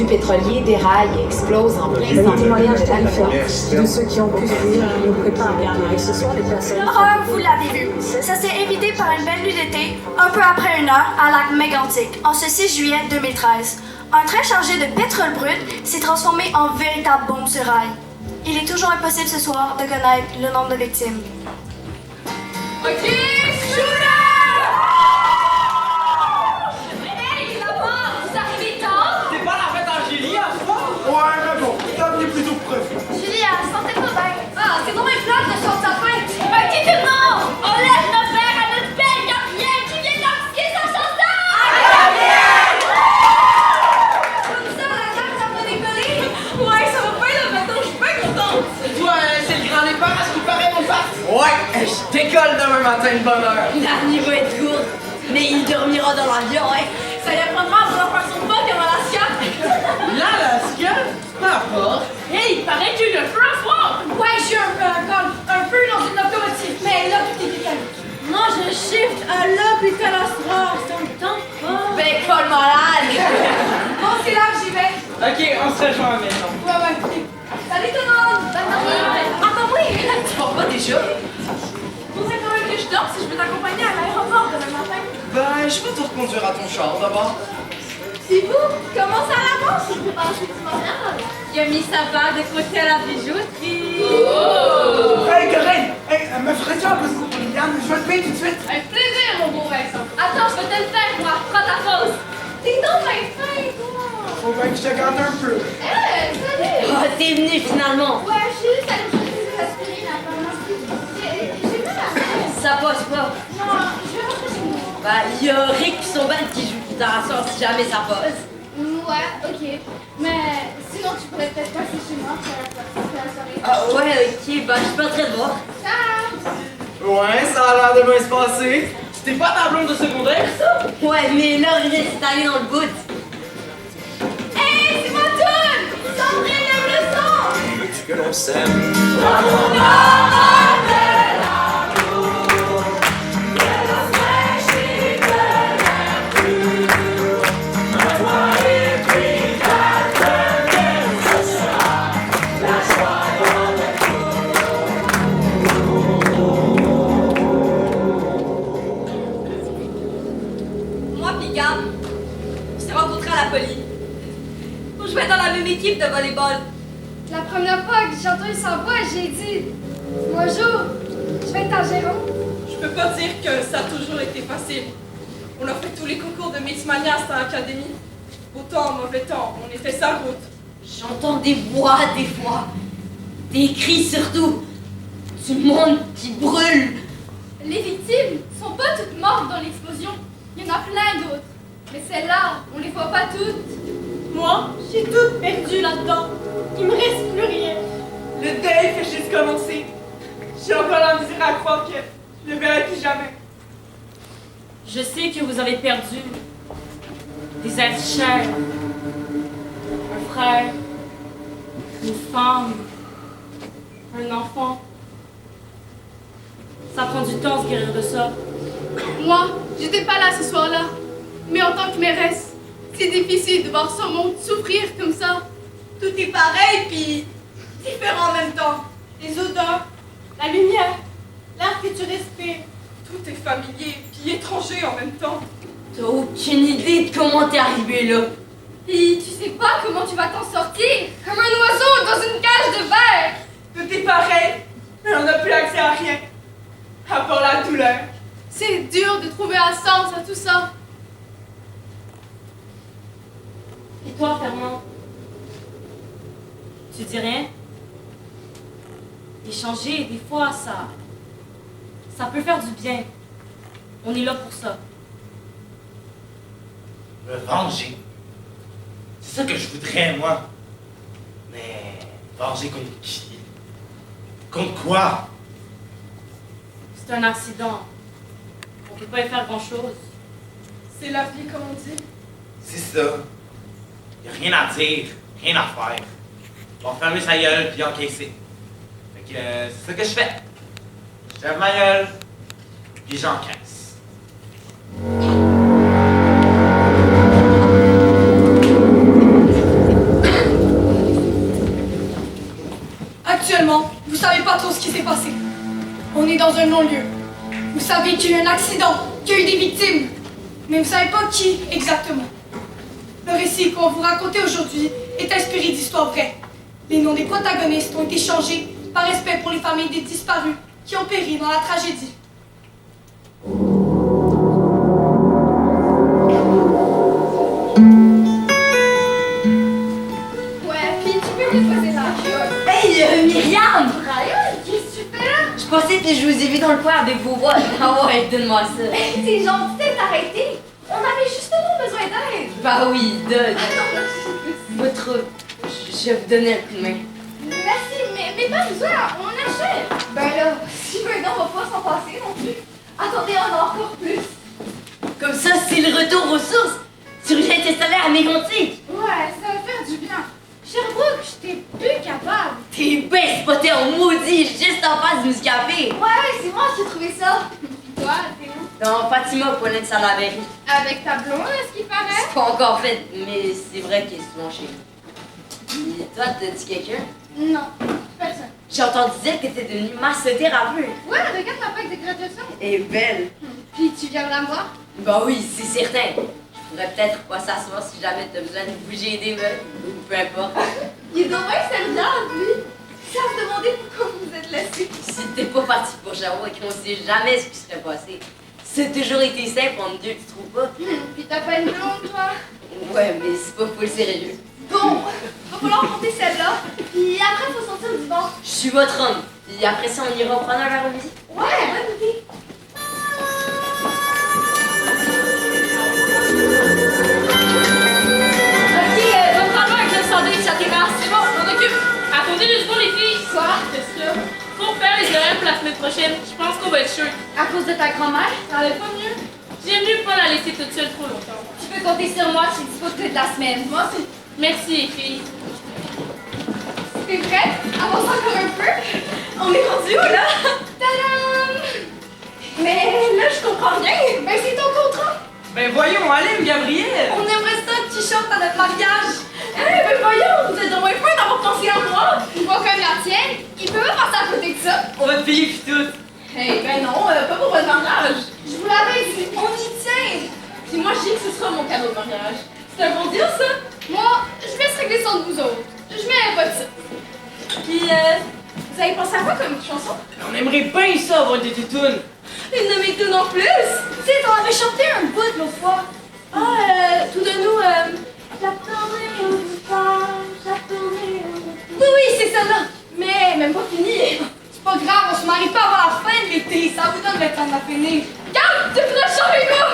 pétrolier déraille et explose en plein Les centre témoignages de terrifiants Californie. de ceux qui ont pu fuir nous préparent bien mieux. Ce sont les personnes... L'horreur, vous l'avez vu. Ça s'est évité par une belle nuit d'été, un peu après 1 heure, à lac Mégantic, en ce 6 juillet 2013. Un train chargé de pétrole brut s'est transformé en véritable bombe sur rail. Il est toujours impossible ce soir de connaître le nombre de victimes. OK, shooter! Hey, là-bas, vous arrivez tard? C'est pas la fête en Julie, à soir? Ouais, mais bon, t'as venu plutôt profiter. Julie, elle sentait pas bien. Ah, c'est vraiment une plate de sortir sa fête! OK, tout le monde! On laisse notre verre à notre belle Gabrielle qui vient d'appliquer sa chanson! Comme ça, la table, ça va décoller? Ouais, ça va pas, là, maintenant, je suis pas contente! Ouais, c'est le grand départ à ce qui paraît, mon père. Ouais, je décolle demain matin de bonne heure. La nuit va être courte, mais il dormira dans l'avion, hein. Ça y apprendra à vouloir faire son pas comme Alaska! L'Alaska? Pas fort. Hey, il paraît qu'il y a eu un feu à soir! Ouais, j'ai eu un feu dans une locomotive, mais là, tout est décalé. Moi, je shift à l'hôpital à soir, ça me tente pas. Ben, colle malade! Bon, c'est là que j'y vais. Ok, on se rejoint à la maison. Ouais, ok. Salut tout le monde! Attends, oui! Tu pars pas déjà? Faudrait quand même que je dorme si je veux t'accompagner à l'aéroport demain matin. Ben, je vais te reconduire à ton char d'abord. C'est vous? Comment ça l'avance? Je peux penser que tu m'en Il a mis sa barre de côté à la bijouterie. Hey, Corinne! Hey, me ferais-tu un peu de coupe, Liliane? Je vais te payer tout de suite. Avec plaisir, mon beau Vincent. Attends, je vais te le faire, moi. Prends ta pause. T'es donc bien fin, toi. Faut bien que je te garde un peu. Hey, salut! Oh, t'es venu finalement. Ouais, je suis juste allée chercher des aspirines à la pharmacie. J'ai mal à la tête. Ça passe pas. Non, je vais rentrer chez moi. Bah, il y a Rick et son band qui joue guitare à soir si jamais ça passe. Ouais, ok. Mais sinon, tu pourrais peut-être passer chez moi pour la soirée. Ah ouais, ok, bah je suis pas très de voir. Ciao! Ouais, ça a l'air de bien se passer. C'était pas ta blonde de secondaire, ça? Ouais, mais là, il reste allé dans le bout. Hey, c'est ma toune! Sandrine, lève le son! Que l'on s'aime. Moi pis Gab, on s'est rencontrés à la police. On jouait dans la même équipe de volleyball. La première fois que j'ai entendu sa voix, j'ai dit « Bonjour, je vais être en Géron. Je peux pas dire que ça a toujours été facile. On a fait tous les concours de Miss Mania à l'académie. Beau temps, mauvais temps, on était sa route. J'entends des voix des fois. Des cris surtout. Du monde qui brûle. » Les victimes sont pas toutes mortes dans l'explosion. Il y en a plein d'autres. Mais celles-là, on les voit pas toutes. Moi, j'ai tout perdu là-dedans. Il me reste plus rien. Le deuil fait juste commencer. J'ai encore la misère à croire que je le verrai plus jamais. Je sais que vous avez perdu des êtres chers, un frère, une femme, un enfant. Ça prend du temps de se guérir de ça. Moi, j'étais pas là ce soir-là. Mais en tant que mairesse, c'est difficile de voir son monde souffrir comme ça. Tout est pareil, puis différent en même temps. Les odeurs, la lumière, l'air que tu respires. Tout est familier, puis étranger en même temps. T'as aucune idée de comment t'es arrivé là. Et tu sais pas comment tu vas t'en sortir. Comme un oiseau dans une cage de verre. Tout est pareil, mais on n'a plus accès à rien. À part la douleur. C'est dur de trouver un sens à tout ça. Et toi, Fernand? Tu dis rien? Échanger, des fois, ça peut faire du bien. On est là pour ça. Me venger. C'est ça que je voudrais, moi. Mais venger contre qui? Contre quoi? C'est un accident. On peut pas y faire grand-chose. C'est la vie, comme on dit. C'est ça. Y a rien à dire, rien à faire. On va fermer sa gueule puis encaisser. Fait que c'est ça que je fais. Je ferme ma gueule, puis j'encaisse. Actuellement, vous savez pas trop ce qui s'est passé. On est dans un non-lieu. Vous savez qu'il y a eu un accident, qu'il y a eu des victimes, mais vous savez pas qui exactement. Le récit qu'on va vous raconter aujourd'hui est inspiré d'histoires vraies. Les noms des protagonistes ont été changés par respect pour les familles des disparus qui ont péri dans la tragédie. Ouais, puis tu peux me poser la Hey, Myriam! Brian, qu'est-ce que tu fais là? Je passais puis je vous ai vu dans le coin avec vos voix. Ah ouais, donne-moi ça. T'es gentil d'arrêter. On avait justement besoin d'aide. Bah oui, donne. Votre... Je vais vous donner un coup de main. Merci, mais pas besoin, on achète. Ben là, si maintenant on va pas s'en passer non plus. Attendez, on a encore plus. Comme ça, c'est le retour aux sources. Tu reviens t'installer à Mégantic. Ouais, ça va faire du bien. Sherbrooke, j'étais plus capable. T'es bien spoté en maudit, juste en face du café. Ouais, c'est moi qui ai trouvé ça. Puis toi, t'es où? Non, Fatima, Pauline Salaberry. Avec ta blonde, est-ce qu'il paraît? C'est pas encore fait, mais c'est vrai qu'elle est souvent chez nous. Et toi, t'as dit quelqu'un? Non, personne. J'ai entendu dire que t'es devenue massothérapeute. Ouais, regarde ma plaque de graduation. Elle est belle. Puis tu viendras me voir? Bah oui, c'est certain. Je pourrais peut-être pas s'asseoir si jamais t'as besoin de bouger des meubles, ou peu importe. Il est dommage serviable, lui. Ils savent demander pourquoi vous vous êtes laissés. Si t'es pas parti pour Sherbrooke, on sait jamais ce qui serait passé. C'est toujours été simple entre deux, tu trouves pas? Puis t'as pas une blonde, toi? Ouais, mais c'est pas full sérieux. Bon, va falloir monter celle-là. Puis après, faut sortir du banc. Je suis votre homme. Et après ça, on ira prendre un verre au midi. Ouais, bonne idée. Ok, votre maman avec le sandwich à terrasse. C'est bon, on occupe. Attendez 2 secondes, les filles. Quoi? Qu'est-ce qu'il y a? Faut faire les horaires pour la semaine prochaine. Je pense qu'on va être chaud. À cause de ta grand-mère? Ça allait pas mieux? J'aime mieux pas la laisser toute seule trop longtemps. Tu peux compter sur moi, je suis dispo toute la semaine. Moi aussi. Merci, les filles. T'es prête? Avance encore un peu. On est rendu où, là? Tadam! Mais là, je comprends rien. Ben, c'est ton contrat. Ben voyons, allez, Gabriel! On aimerait ça que tu chantes à notre mariage. Ben voyons, vous êtes au moins fin d'avoir pensé à moi. Une voix comme la tienne, il peut pas passer à côté de ça. On va te payer pis tout! Hey, ben non, pas pour votre mariage. Je vous l'avais dit, on y tient. Puis moi, je dis que ce sera mon cadeau de mariage. C'est un bon deal, ça? Moi, je laisse régler ça entre vous autres. Je mets pas de ça. Puis, vous avez pensé à quoi comme chanson? On aimerait bien ça avoir des tutounes! Une de mes tunes en plus! Tu sais, on avait chanté un bout l'autre fois. Ah, tout de nous, j'attendrai au départ, j'attendrai au départ. Oui, c'est celle-là. Mais même pas fini. C'est pas grave, on se marie pas avant la fin de l'été. Ça vous donne le temps de la finir. Regarde, tu peux chant, les gars!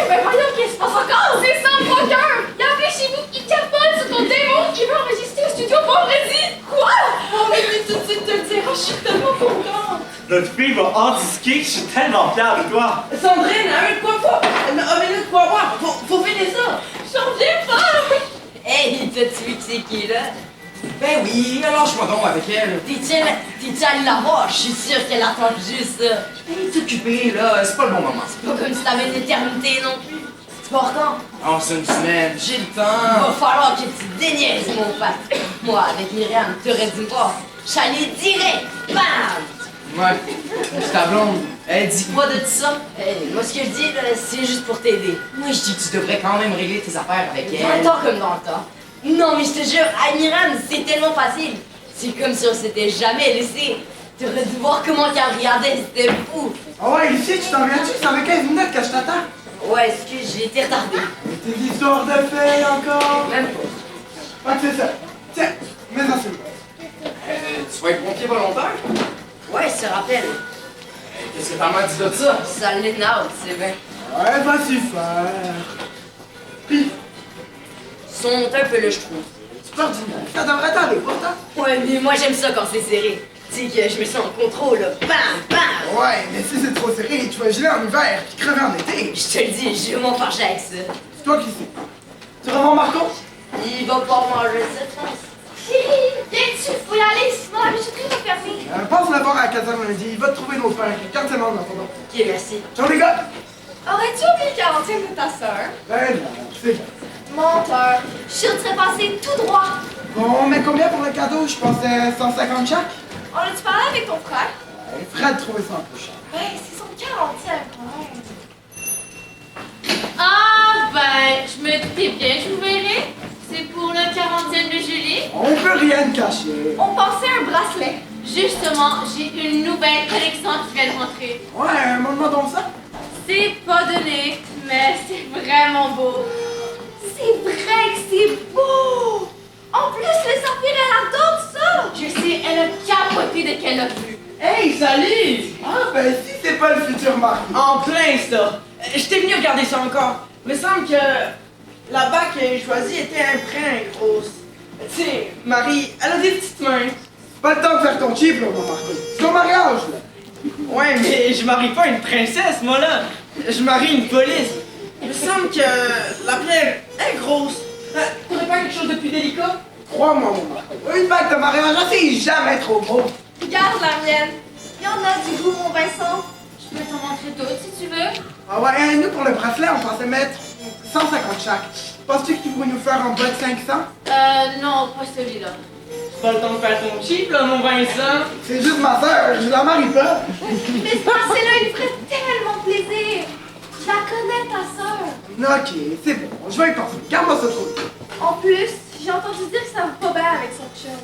Ben voyons, qu'est-ce qui se passe encore? C'est ça, mon cœur! Il y a un chez vous qui capote sur ton démon qui veut enregistrer au studio vendredi! Quoi? On est venu tout de suite te le dire, je suis tellement contente! Notre fille va anti-skier, je suis tellement fier de toi! Sandrine, avec quoi pas? Minute quoi voir? Faut finir ça! J'en viens pas! Hey, t'as-tu vu que c'est qui est là? Ben oui, lâche-moi donc avec elle! T'es-tu allé la voir? Je suis sûre qu'elle attend juste ça. Elle est occupée, là, c'est pas le bon moment. C'est pas comme si t'avais une éternité non plus. Tu pars quand? Oh, c'est une semaine, j'ai le Il va temps! falloir que tu déniaises mon père. Moi, avec Myriam, t'aurais dû voir. J'allais direct! Bam! Ouais, c'est ta blonde. Elle dit quoi de ça? Hey, moi, ce que je dis, là, c'est juste pour t'aider. Moi, je dis que tu devrais quand même régler tes affaires avec Dans le elle. temps comme dans le temps. Non, mais je te jure, à Myriam, c'est tellement facile. C'est comme si on s'était jamais laissé. T'aurais dû voir comment qu'elle regardait, c'était fou. Ah ouais, ici, tu t'en viens-tu? Ça fait 15 minutes que je t'attends. Ouais, excuse, j'ai été retardée. Tes histoires de fées encore. Même pas. Ouais, c'est ça. Tiens, mets ça sur. Tu vas être pompier volontaire? Ouais, je te rappelle. Qu'est-ce que ta mère dit de ça? Ça l'énerve, c'est vrai. Ouais, vas-y faire. Pis, Ils sont montés un peu là, je trouve. c'est pas ordinaire. Ça devrait t'aller, pourtant. Ouais, mais moi j'aime ça quand c'est serré. Tu sais que je me sens en contrôle, là. Bam, bam! Ouais, mais si c'est trop serré, tu vas geler en hiver puis crever en été. Je te le dis, je vais m'en farger avec ça. C'est toi qui sais. Tu revois Marco? Il va pas manger ça, je pense. Chérie, viens-tu? Faut y aller, sinon la bijouterie va fermer. Passe la voir à 4h lundi. Il va te trouver nos pères. Garde tes membres dans ton dos. Ok, merci. Ciao les gars! Aurais-tu oublié le quarantième de ta sœur? Ben non, c'est bon. Menteur. Je serais passé tout droit. Bon, on met combien pour le cadeau? Je pensais 150 chaque. On a-tu parlé avec ton frère? Fred trouvait ça un peu cher. Ben, c'est son 40e quand même. Ah, ben, je me doutais bien que je vous verrais. C'est pour le 40e de Julie. On peut rien cacher. On pensait à un bracelet. Justement, j'ai une nouvelle collection qui vient de rentrer. Ouais, montre-moi donc ça. C'est pas donné, mais c'est vraiment beau. C'est vrai que c'est beau! En plus, le saphir, elle adore ça! Je sais, elle a capoté dès qu'elle l'a vu. Hey, salut! Ah, ben si c'est pas le futur mari. En plein, ça! J'étais venu regarder ça encore. Me semble que la bague que j'ai choisie était un brin grosse. Tu sais, Marie, elle a des petites mains. Pas le temps de faire ton cheap, là, mon Marco. C'est ton mariage, là. Ouais, mais je marie pas une princesse, moi, là. Je marie une police. Il me semble que la pierre est grosse. T'aurais pas quelque chose de plus délicat? Crois-moi, mon Marco. Une bague de mariage, ça, c'est jamais trop gros. Regarde la mienne. Il y en a du goût, mon Vincent. Je peux t'en montrer d'autres si tu veux. Ah ouais, nous, pour le bracelet, on pensait mettre 150 chaque. Penses-tu que tu pourrais nous faire en bas de 500? Non, pas celui-là. C'est pas le temps de faire ton cheap, là, mon Vincent. C'est juste ma soeur, je la marie pas. Mais ce bracelet-là, il ferait tellement plaisir. Je la connais, ta sœur. Ok, c'est bon, je vais y penser. Garde-moi ça trop. En plus, j'ai entendu dire que ça va pas bien avec son chum.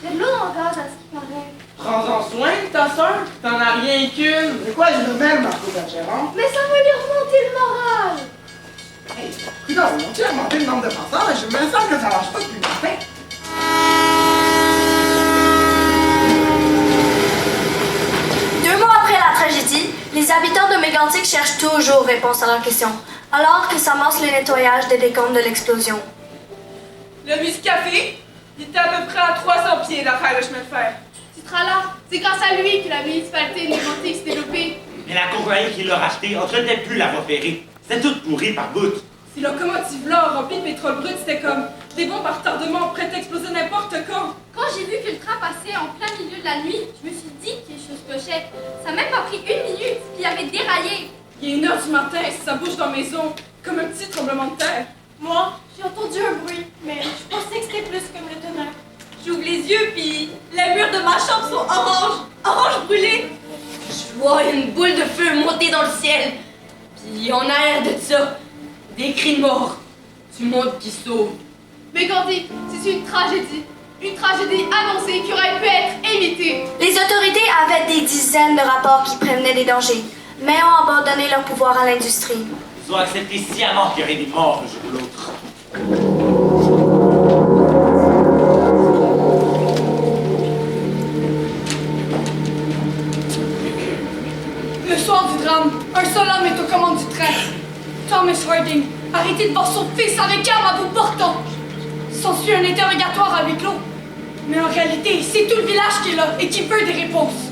Il y a de l'eau dans le gaz, à ce qui paraît. Prends-en soin de ta soeur, t'en as rien qu'une. C'est quoi, je le mets, Marco Bergeron? Mais ça va lui remonter le moral. Hey, non, tu as monté le nombre de passages, je me sens que ça marche pas depuis le matin. 2 mois après la tragédie, les habitants de Mégantic cherchent toujours réponse à leurs questions, alors que s'amorce le nettoyage des décombres de l'explosion. Le Muscafé, il était à peu près à 300 pieds d'après le chemin de fer. Tu seras là. C'est grâce à lui que la municipalité de Mégantic s'est développée. Mais la compagnie qui l'a racheté entretenait plus la voie ferrée. C'était tout pourri par bout. Ces locomotives-là, remplies de pétrole brut, c'était comme des bombes à retardement prêtes à exploser n'importe quand. Quand j'ai vu que le train passait en plein milieu de la nuit, je me suis dit que quelque chose clochait. Ça n'a même pas pris 1 minute, puis il avait déraillé. Il est 1h du matin, ça bouge dans la maison, comme un petit tremblement de terre. Moi, j'ai entendu un bruit, mais je pensais que c'était plus comme le tonnerre. J'ouvre les yeux, puis les murs de ma chambre sont orange brûlé. Je vois une boule de feu monter dans le ciel. Puis en arrière de ça, des cris de mort. Du monde qui sauve. Mais Gandhi, c'est une tragédie. Une tragédie annoncée qui aurait pu être évitée. Les autorités avaient des dizaines de rapports qui prévenaient des dangers, mais ont abandonné leur pouvoir à l'industrie. Ils ont accepté sciemment qu'il y aurait des morts un jour ou l'autre. Le soir du drame, un seul homme est aux commandes du train. Thomas Harding, arrêté de voir son fils avec arme à bout portant. S'ensuit un interrogatoire à huis clos. Mais en réalité, c'est tout le village qui est là et qui veut des réponses.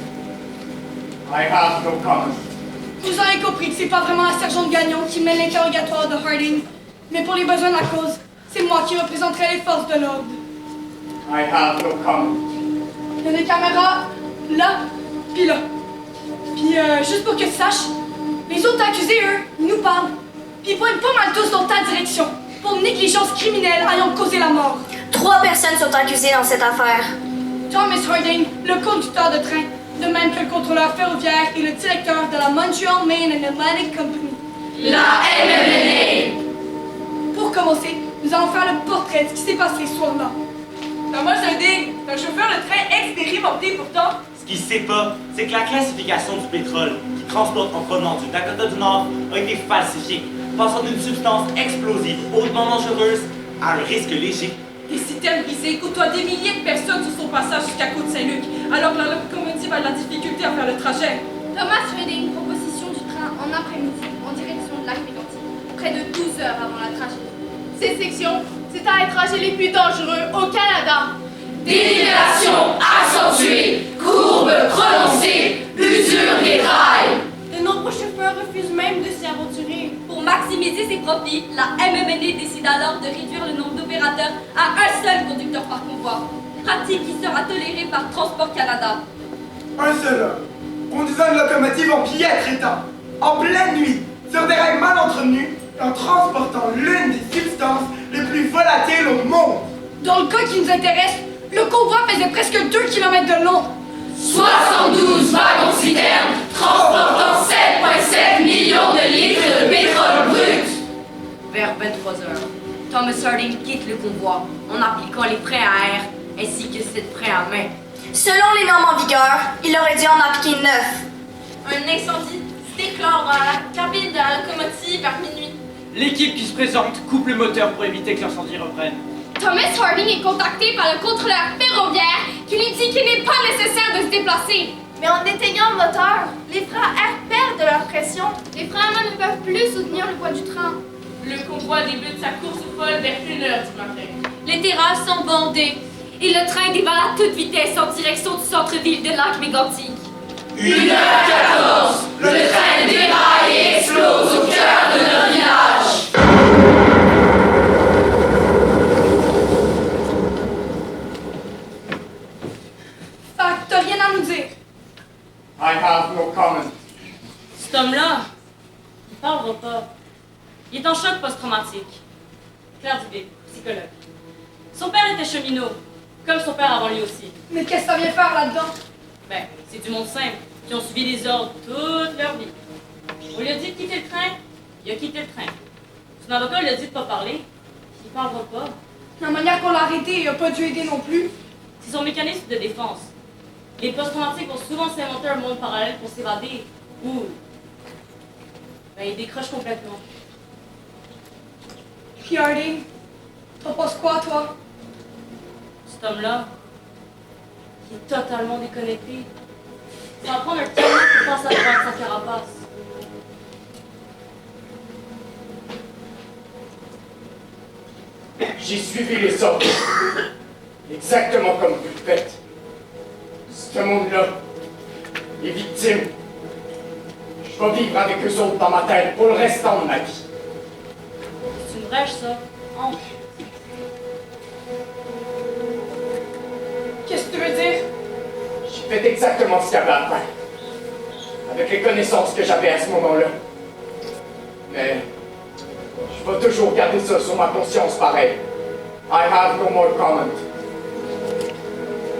I have no comment. Vous aurez compris que c'est pas vraiment la sergente Gagnon qui mène l'interrogatoire de Harding, mais pour les besoins de la cause, c'est moi qui représenterai les forces de l'ordre. I have no comment. Il y a des caméras là, puis là. Puis juste pour que tu saches, les autres accusés, eux, ils nous parlent. Puis ils pointent pas mal tous dans ta direction, pour négligence criminelle ayant causé la mort. 3 personnes sont accusées dans cette affaire. Thomas Harding, le conducteur de train, de même que le contrôleur ferroviaire et le directeur de la Montreal Main and Atlantic Company. La MMNA! Pour commencer, nous allons faire le portrait de ce qui s'est passé ce soir-là. Thomas Harding, un chauffeur de train expérimenté pourtant. Ce qu'il sait pas, c'est que la classification du pétrole qui transporte en provenance du Dakota du Nord a été falsifiée, passant d'une substance explosive hautement dangereuse à un risque léger. Des systèmes brisés côtoient des milliers de personnes sur son passage jusqu'à Côte-Saint-Luc, alors que la locomotive a de la difficulté à faire le trajet. Thomas faisait une proposition du train en après-midi en direction de lac Mégantic, près de 12 heures avant la tragédie. Cette section, c'est un des trajets les plus dangereux au Canada. Dénivellation accentuée, courbe prononcée, usure des rails. De nombreux chauffeurs refusent même de s'y aventurer. Pour maximiser ses profits, la MMNA décide alors de réduire le nombre d'opérateurs à un seul conducteur par convoi. Pratique qui sera tolérée par Transport Canada. Un seul homme, conduisant une locomotive en piètre état, en pleine nuit, sur des rails mal entretenus, en transportant l'une des substances les plus volatiles au monde. Dans le cas qui nous intéresse, le convoi faisait presque 2 km de long. 72 wagons-citernes transportant 7,7 millions de litres de pétrole brut. Vers 23h, Thomas Harding quitte le convoi en appliquant les freins à air ainsi que 7 freins à main. Selon les normes en vigueur, il aurait dû en appliquer 9. Un incendie déclare dans la cabine de la locomotive vers minuit. L'équipe qui se présente coupe le moteur pour éviter que l'incendie reprenne. Thomas Harding est contacté par le contrôleur ferroviaire qui lui dit qu'il n'est pas nécessaire de se déplacer. Mais en éteignant le moteur, les freins à air perdent de leur pression. Les freins à main ne peuvent plus soutenir le poids du train. Le convoi débute sa course folle vers 1h du matin. Les terrasses sont bondées et le train dévale à toute vitesse en direction du centre-ville de Lac-Mégantic. 1h14, le train déraille et explose au cœur de notre village. Fait que t'as rien à nous dire. I have no comment. Cet homme-là, il parlera pas. Il est en choc post-traumatique. Claire Dubé, psychologue. Son père était cheminot, comme son père avant lui aussi. Mais qu'est-ce que ça vient faire là-dedans? Ben, c'est du monde simple, qui ont suivi des ordres toute leur vie. On lui a dit de quitter le train, il a quitté le train. Son avocat lui a dit de pas parler, il parlera pas. La manière qu'on l'a arrêté, il a pas dû aider non plus. C'est son mécanisme de défense. Les post-traumatiques vont souvent s'inventer un monde parallèle pour s'évader, ou... ben, ils décrochent complètement. Puis Harding, t'en penses quoi, toi? Cet homme-là, il est totalement déconnecté. Ça va prendre un petit moment pour passer à travers sa carapace. J'ai suivi les ordres. Exactement comme vous le faites. Ce monde-là, les victimes, je vais vivre avec eux autres dans ma tête pour le restant de ma vie. C'est une brèche, ça. Entre. Qu'est-ce que tu veux dire? J'ai fait exactement ce qu'il y avait à faire. Avec les connaissances que j'avais à ce moment-là. Mais je vais toujours garder ça sur ma conscience pareil. I have no more comment.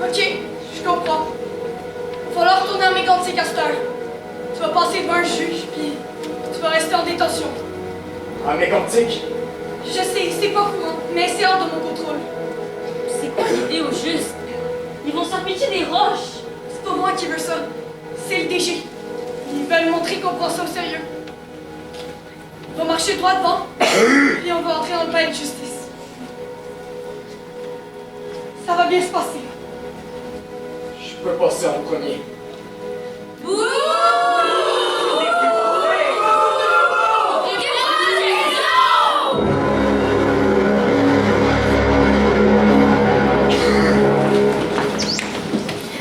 Ok, je comprends. Va falloir retourner à Mégantic à cette heure. Tu vas passer devant un juge, puis tu vas rester en détention. À Mégantic? Je sais, c'est pas courant, mais c'est hors de mon contrôle. C'est quoi l'idée au juste? Ils vont s'appliquer des roches. C'est pas moi qui veux ça. C'est le DG. Ils veulent montrer qu'on prend ça au sérieux. On va marcher droit devant, puis on va entrer dans le palais de justice. Ça va bien se passer. Je peux passer en premier.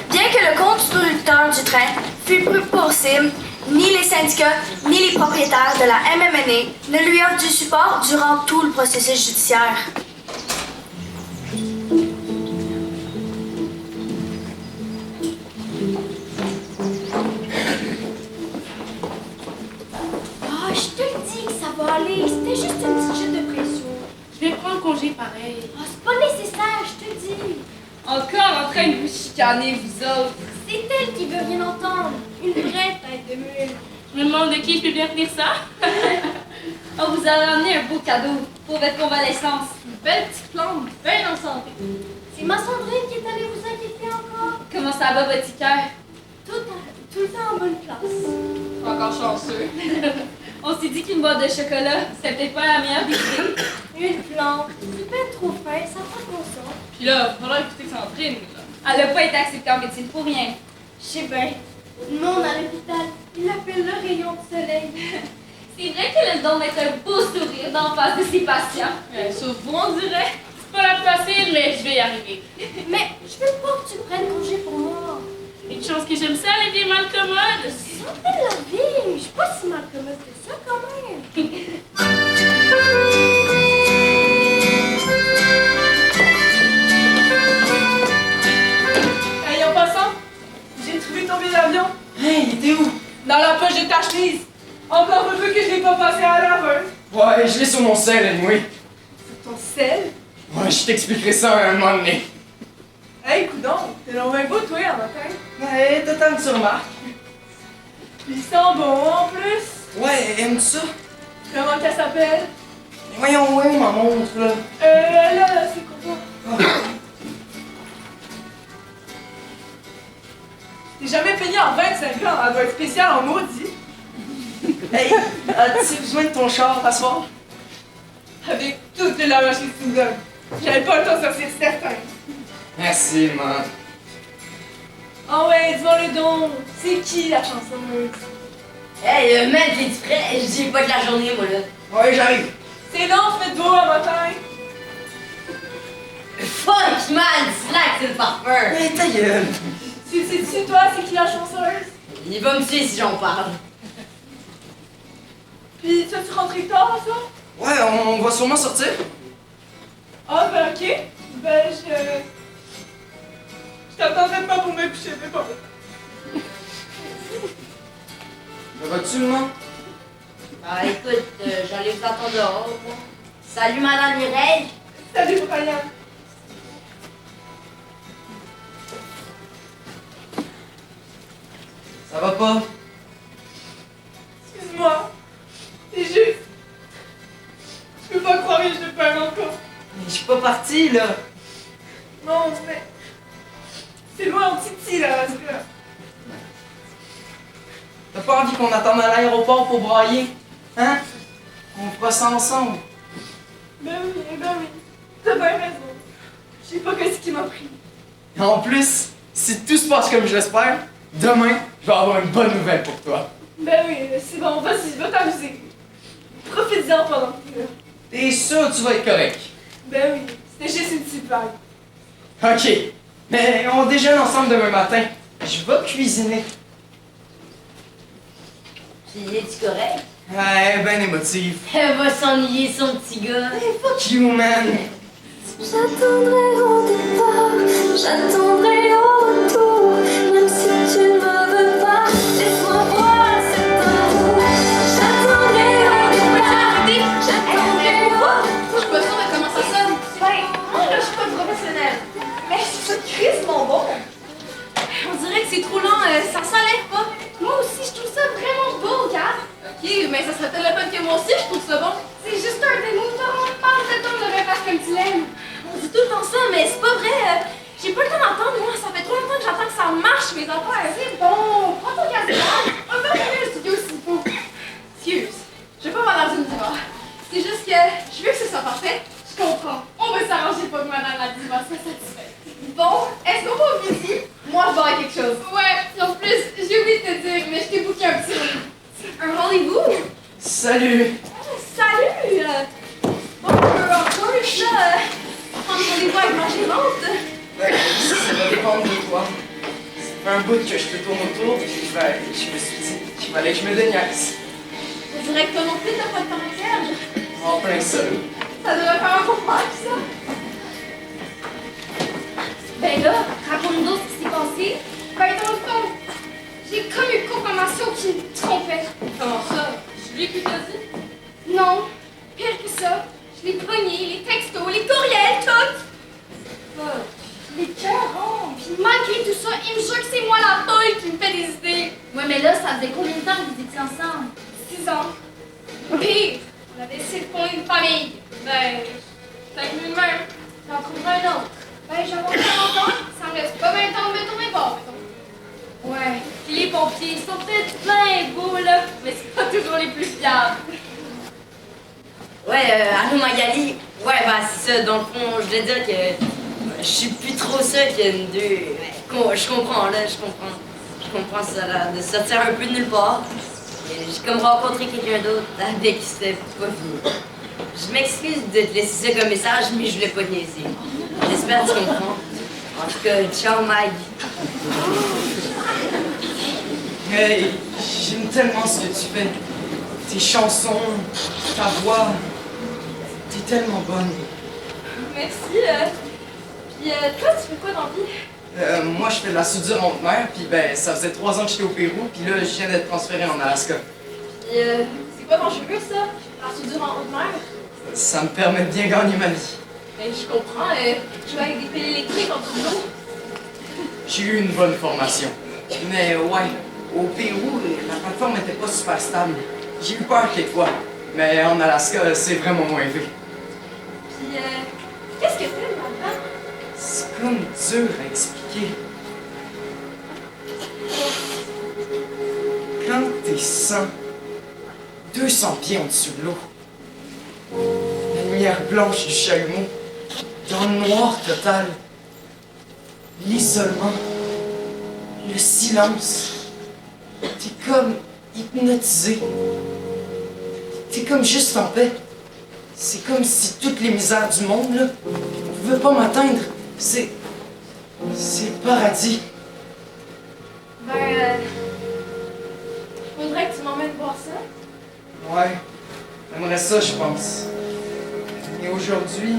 Bien que le conducteur du train fût plus possible, ni les syndicats ni les propriétaires de la MMNA ne lui offrent du support durant tout le processus judiciaire. Ah, je te le dis que ça va aller. C'était juste une petite chute de pression. Je vais prendre congé pareil. Ah, c'est pas nécessaire, je te dis. Encore en train de vous chicaner, vous autres. C'est elle qui veut rien entendre. Une vraie tête de mule. Je me demande de qui je peux bien tenir ça. On vous a ramené un beau cadeau pour votre convalescence. Une belle petite plante, bien en santé. C'est ma Sandrine qui est allée vous inquiéter encore. Comment ça va, votre petit cœur? Tout le temps en bonne place. Encore chanceux. On s'est dit qu'une boîte de chocolat, c'était peut-être pas la meilleure des idées. Une plante. C'est pas trop fin, ça prend conscience. Puis là, il faudra écouter Sandrine, là. Elle a pas été acceptée en médecine pour rien. Je sais bien. Le monde à l'hôpital, il l'appelle le rayon de soleil. C'est vrai qu'elle a le don d'être un beau sourire d'en face de ses patients. Sauf vous, on dirait. C'est pas la plus facile, mais je vais y arriver. Mais je veux pas que tu prennes congé pour moi. Une chance que j'aime ça, les vieilles mal commodes. Santé la vie, je suis pas si mal commode que ça quand même. Hey, en passant, j'ai trouvé ton billet d'avion. Hey, il était où? Dans la poche de ta chemise. Encore un peu que je l'ai pas passé à la laveuse. Ouais, je l'ai sur mon sel, anyway. Ton sel? Ouais, je t'expliquerai ça un moment donné. Hey, coudonc, t'es dans un beau toi, en matin. Ouais, t'attends que tu remarques. Puis ils sont bons, en plus. Ouais, aimes-tu ça? Comment qu'elle s'appelle? Voyons, ouais, ma montre, là. Là, c'est quoi? T'es jamais payé en 25 ans, elle doit être spéciale en maudit. Hey, as-tu besoin de ton char à soir? Avec toute la machine que tu me donnes. J'avais pas le temps de sortir certain. Merci, man. Ah ouais, dis-moi le don. C'est qui la chanceuse? Hey, man, t'es prêt? Je dis pas de la journée, moi, là. Ouais, j'arrive. C'est long, faites beau à matin. Fuck, man, slack, c'est le parfum. Mais ta gueule. Tu sais, toi, c'est qui la chanceuse? Il va me tuer si j'en parle. Puis, tu vas-tu rentrer tard, ça? Ouais, on va sûrement sortir. Ah, ben ok. Ben, je t'attendrai pas pour me coucher, mais pas bon. Ça va-tu, maman? Ah, écoute, j'allais vous attendre dehors, moi. Salut, madame Mireille. Salut, Brian. Ça va pas? Excuse-moi. C'est juste. Je peux pas croire que je te parle encore. Mais je suis pas parti, là. Non, mais. C'est loin en petit là, parce que. T'as pas envie qu'on attende à l'aéroport pour brailler? Hein? On fera ça ensemble. Ben oui. T'as bien raison. Je sais pas qu'est-ce qui m'a pris. Et en plus, si tout se passe comme je l'espère, demain, je vais avoir une bonne nouvelle pour toi. Ben oui, c'est bon, vas-y, va t'amuser. Profite-en pendant que t'es là. T'es sûr que tu vas être correct? Ben oui, c'était juste une petite vague. Ok, mais on déjeune ensemble demain matin. Je vais cuisiner. Puis, es-tu correct? Ouais, ben émotive. Elle va s'ennuyer, son petit gars. Hey, fuck you, man. J'attendrai au départ, j'attendrai au retour, même si tu ne me veux pas, laisse-moi voir cet amour. J'attendrai au départ, j'attendrai au retour. Je suis pas sûre de comment ça sonne. Ben, moi là, je suis pas professionnelle. Mais je trouve ça crissement bon. On dirait que c'est trop lent, ça s'enlève pas. Moi aussi, je trouve ça vraiment beau, Kat. Ok, mais ça serait peut-être le fun que moi aussi, je trouve ça bon. C'est juste un démo, on parle de ton de refaire comme tu l'aimes. On dit tout le temps ça, mais c'est pas vrai. J'ai pas le temps d'entendre, moi. Ça fait trop longtemps que j'attends que ça marche, mes affaires. C'est bon, prends ton casserole. On va revenir au studio s'il faut. Excuse, je vais pas m'en dans une diva. C'est juste que je veux que ce soit parfait. Je comprends. On va s'arranger pour que madame la diva soit satisfaite. Bon, est-ce qu'on va au midi? Moi, je vais avoir quelque chose. Ouais, et en plus, j'ai oublié de te dire, mais je t'ai booké un petit rendez-vous. Un rendez-vous? Salut. Salut! Bon, on peut encore ça, prendre rendez-vous avec ma gérante. Ouais, ça va dépendre de toi. Ça fait un bout que je te tourne autour, puis je me suis dit qu'il fallait que je me déniaise. On dirait que toi non plus, t'as pas de temps à perdre. En plein seul. Ça devrait faire un bon match, ça. Ben là, raconte-nous ce qui s'est passé. Ben dans le fond, j'ai comme une confirmation qui me trompait. Comment ça? Je lui ai plus dit? Non, pire que ça. Je l'ai pogné, les textos, les courriels, tout. Les cœurs ronds. Puis malgré tout ça, il me jure que c'est moi la folle qui me fait des idées. Ouais, mais là, ça faisait combien de temps que vous étiez ensemble? 6 ans. Pire, on avait décidé de fonder une famille. Ben, peut-être mieux de même. J'en trouverai un autre. Ben, j'en ai 40 ans, ça me reste pas 20 ans de me tourner pas, mettons. Ouais. Puis les pompiers, ils sont peut-être plein beaux, là, mais c'est pas toujours les plus fiables. Ouais, allô Magali. Ouais, bah c'est ça, dans le fond, je voulais dire que je suis plus trop sûre qu'il y a une deux. Ouais, je comprends, là, je comprends ça, là, de sortir un peu de nulle part. Et j'ai comme rencontré quelqu'un d'autre avec qui c'était pas fini. Je m'excuse de te laisser ça comme message, mais je voulais pas te niaiser. J'espère que tu comprends. En tout cas, ciao Mag. Hey, j'aime tellement ce que tu fais. Tes chansons, ta voix. T'es tellement bonne. Merci. Puis toi, tu fais quoi dans la vie? Moi, je fais de la soudure en haute mer, puis ben, ça faisait 3 ans que j'étais au Pérou, puis là, je viens d'être transféré en Alaska. Puis c'est quoi ton cheveu, ça? La soudure en haute mer? Ça me permet de bien gagner ma vie. Je comprends. Je vais avec des piles électriques en dessous de l'eau. J'ai eu une bonne formation. Mais ouais, au Pérou, la plateforme n'était pas super stable. J'ai eu peur quelquefois. Mais en Alaska, c'est vraiment moins élevé. Puis, qu'est-ce que t'aimes là-dedans? C'est comme dur à expliquer. Quand t'es 200 pieds en dessous de l'eau, la lumière blanche du chalumeau, dans le noir total, l'isolement, le silence, t'es comme hypnotisé. T'es comme juste en paix. C'est comme si toutes les misères du monde, là, ne pouvaient pas m'atteindre. C'est le paradis. Faudrait que tu m'emmènes voir ça. Ouais, j'aimerais ça, je pense. Mais aujourd'hui,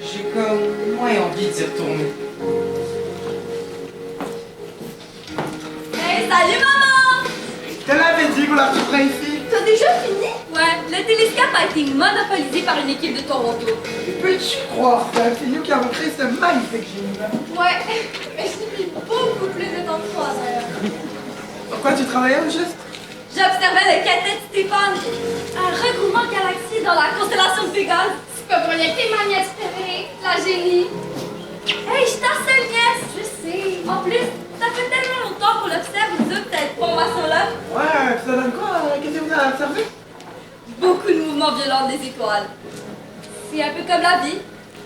j'ai comme moins envie d'y retourner. Hey, salut maman! Je te l'avais dit qu'on la retrouverait ici. T'as déjà fini? Ouais, le télescope a été monopolisé par une équipe de Toronto. Peux-tu croire ça? C'est nous qui avons créé ce magnifique génie. Ouais, mais j'ai mis beaucoup plus de temps que toi, d'ailleurs. Pourquoi tu travaillais au juste? J'observais le cadet Stéphane, un regroupement de galaxies dans la constellation de Pégase. C'est pas pour rien que t'es ma nièce préférée, la génie. Hey, je suis ta seule nièce! Je sais. En plus, ça fait tellement longtemps qu'on observe cette formation-là. Ouais, ça donne quoi? Qu'est-ce que vous avez observé? Beaucoup de mouvements violents des étoiles. C'est un peu comme la vie.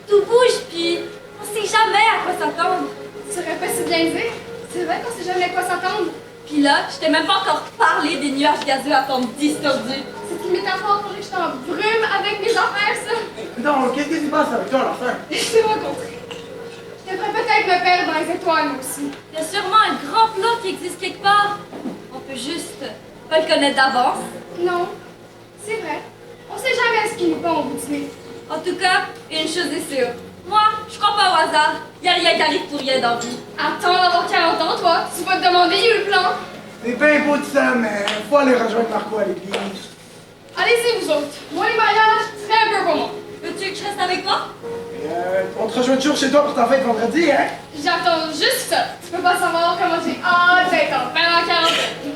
Tout bouge, puis on sait jamais à quoi s'attendre. Tu serais pas si bien dire. C'est vrai qu'on sait jamais à quoi s'attendre. Puis là, je t'ai même pas encore parlé des nuages gazeux à forme distordue. C'est une métaphore pour que je t'en brume avec mes affaires, ça. Non, qu'est-ce qui se passe avec toi, l'enfant? Je t'ai rencontré. Je devrais peut-être me perdre dans les étoiles, moi aussi. Il y a sûrement un grand plan qui existe quelque part. On peut juste pas le connaître d'avance. Non, c'est vrai. On sait jamais ce qui nous pend au bout du nez. En tout cas, une chose est sûre. Moi, je crois pas au hasard. Y a rien qui arrive pour rien dans la vie. Attends d'avoir 40 ans, toi. Tu vas te demander où est le plan. C'est bien beau de ça, mais faut aller rejoindre Marco à l'église. Allez-y, vous autres. Moi, les mariages, c'est un peu pour moi. Veux-tu que je reste avec toi? On te rejoint toujours chez toi pour ta fête vendredi, hein? J'attends juste ça. Tu peux pas savoir comment j'ai hâte d'être en fin en quarantaine.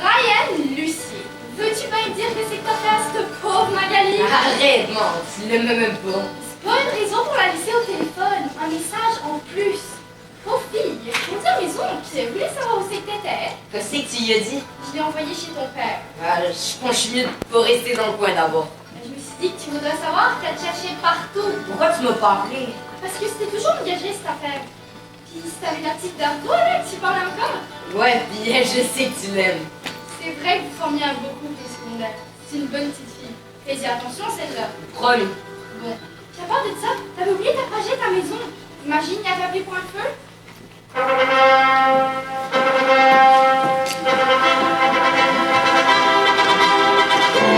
Brian Lucier, veux-tu bien dire que c'est que t'as fait à cette pauvre Magali? Arrête, man, tu l'aimes même pas. C'est pas une raison pour la laisser au téléphone. Un message en plus. Pauvre fille, on dit à maison, puis elle voulait savoir où c'est que t'étais. Qu'est-ce que tu lui as dit? Je l'ai envoyé chez ton père. Je pense que je suis mieux de pas rester dans le coin d'abord. Je me suis dit que tu voudrais savoir qu'elle te cherchait partout. Pourquoi tu m'as pas appelé? Parce que c'était toujours engagé cette affaire. Puis c'était avec la petite d'Argo, là, que tu parles encore. Ouais, pis je sais que tu l'aimes. C'est vrai que vous formiez un beau couple les secondaires. C'est une bonne petite fille. Fais-y attention, celle-là. Promis. Bon. Puis à part de ça, t'avais oublié ta page à ta maison. Imagine, il avait appelé pour un feu.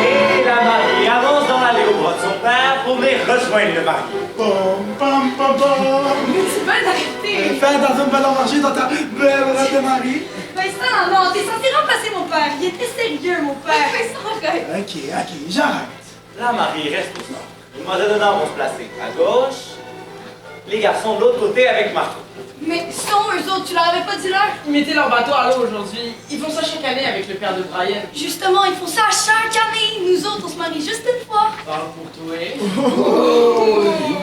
Et la mariée avance dans l'allée au bras de son père pour venir rejoindre le marié. Pom, pom, pom, pom. Mais tu peux t'arrêter. Fais attention de pas l'enmarger dans ta belle robe de mari. Vincent, non, t'es censé remplacer mon père. Il était sérieux, mon père. Vincent, arrête. Ok, j'arrête. La mariée reste au centre. Les demoiselles d'honneur vont se placer à gauche, les garçons de l'autre côté avec Marco. Mais sont eux autres, tu leur avais pas dit l'heure? Ils mettaient leur bateau à l'eau aujourd'hui. Ils font ça chaque année avec le père de Brian. Justement, ils font ça à chaque année. Nous autres, on se marie juste une fois. Parle pour toi.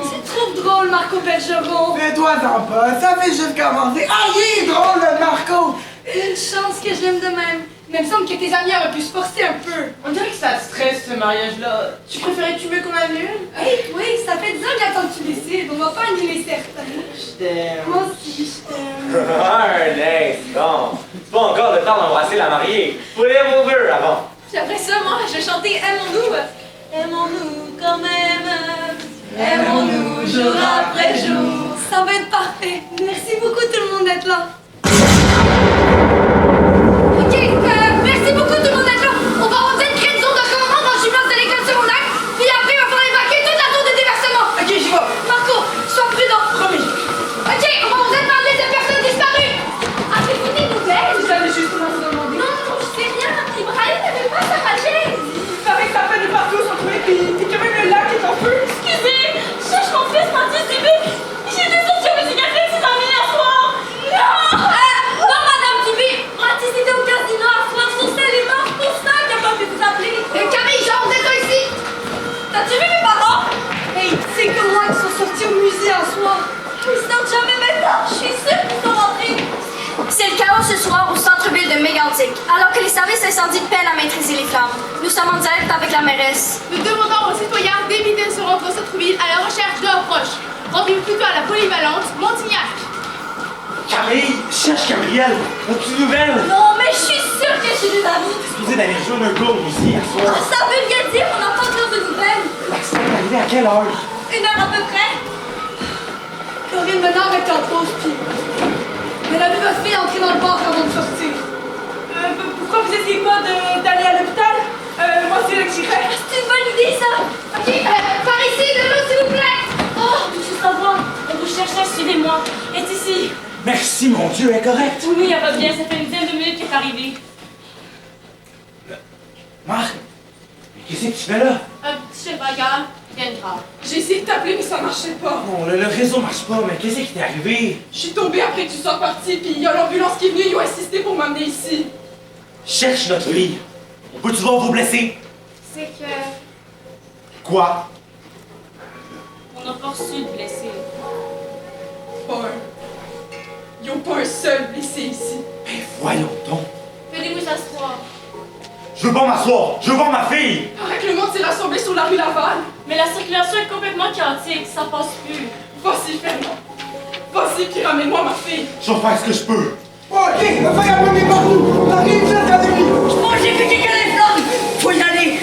C'est trop drôle, Marco Bergeron. Fais-toi-en pas, ça fait juste commencer. Ah, il est drôle, le Marco. Une chance que je l'aime de même. Mais il me semble que tes amis auraient pu se forcer un peu. On dirait que ça te stresse, ce mariage-là. Tu préférais-tu veux qu'on annule? Hey, oui, ça fait 10 ans qu'il attend que tu décides. On va pas annuler certains. Je t'aime. Moi aussi, je t'aime. Un instant. C'est pas encore le temps d'embrasser la mariée. Faut les vos vœux avant. Puis après ça, moi, je vais chanter Aimons-nous. Aimons-nous quand même. Aimons-nous jour après jour. Ça va être parfait. Merci beaucoup tout le monde d'être là. Ok, merci beaucoup tout le monde d'être là. On va organiser une création de commandement dans le gymnase de l'école secondaire. Puis après, il va falloir évacuer toute la tour de déversement. Ok, j'y vais. Marco, sois prudent. Promis. Ok, on va vous parler des personnes disparues. Avez-vous des nouvelles? J'allais justement T'as-tu vu mes parents? Hey, c'est que moi qui sont sortis au musée un soir. Ils sortent jamais maintenant. Je suis sûre qu'ils sont rentrés. C'est le chaos ce soir au centre-ville de Mégantic. Alors que les services d'incendie peinent à maîtriser les flammes, nous sommes en direct avec la mairesse. Nous demandons aux citoyens d'éviter de se rendre au centre-ville à la recherche de leurs proches. Rendez-vous plutôt à la polyvalente Montignac. Camille, cherche Gabriel. As-tu des nouvelles? Non, mais je suis sûre que j'ai des amis. T'es supposé d'aller rejoindre un cours aussi hier soir. Ça veut rien dire, on n'a pas encore de nouvelles. L'accident est arrivé à quelle heure? 1 heure à peu près. Corinne Menard était en pause, puis elle a vu votre fille entrer dans le bar avant de sortir. Pourquoi vous essayez pas d'aller à l'hôpital? Moi, c'est là que j'irai. C'est une bonne idée, ça. Ok, par ici, de l'eau, s'il vous plaît. Oh, juste à voir. On vous cherchait, suivez-moi. Est ici. Merci, mon Dieu, elle est correcte. Oui, elle va bien. Ça fait une dizaine de minutes qu'elle est arrivée. Marc, mais qu'est-ce que tu fais là? Petit chef bagarre, rien de grave. J'ai essayé de t'appeler, mais ça marchait pas. Bon, le réseau marche pas, mais qu'est-ce qui t'est arrivé? Je suis tombée après que tu sois parti, puis il y a l'ambulance qui est venue, ils ont insisté pour m'amener ici. Cherche notre fille. On peut-tu voir vos blessés? C'est que... Quoi? On n'a pas reçu de blessés. Pas un. Ils ont pas un seul blessé ici. Ben voyons donc. Venez-vous s'asseoir. Je veux pas m'asseoir. Je veux voir ma fille. Paraît que le monde s'est rassemblé sur la rue Laval. Mais la circulation est complètement chaotique. Ça passe plus. Vas-y, Fernand. Vas-y, puis ramène-moi ma fille. Je vais faire ce que je peux. Ok, le feu a brûlé partout. On arrive jusqu'à l'académie. Oh, j'ai vu quelqu'un des flammes. Faut y aller.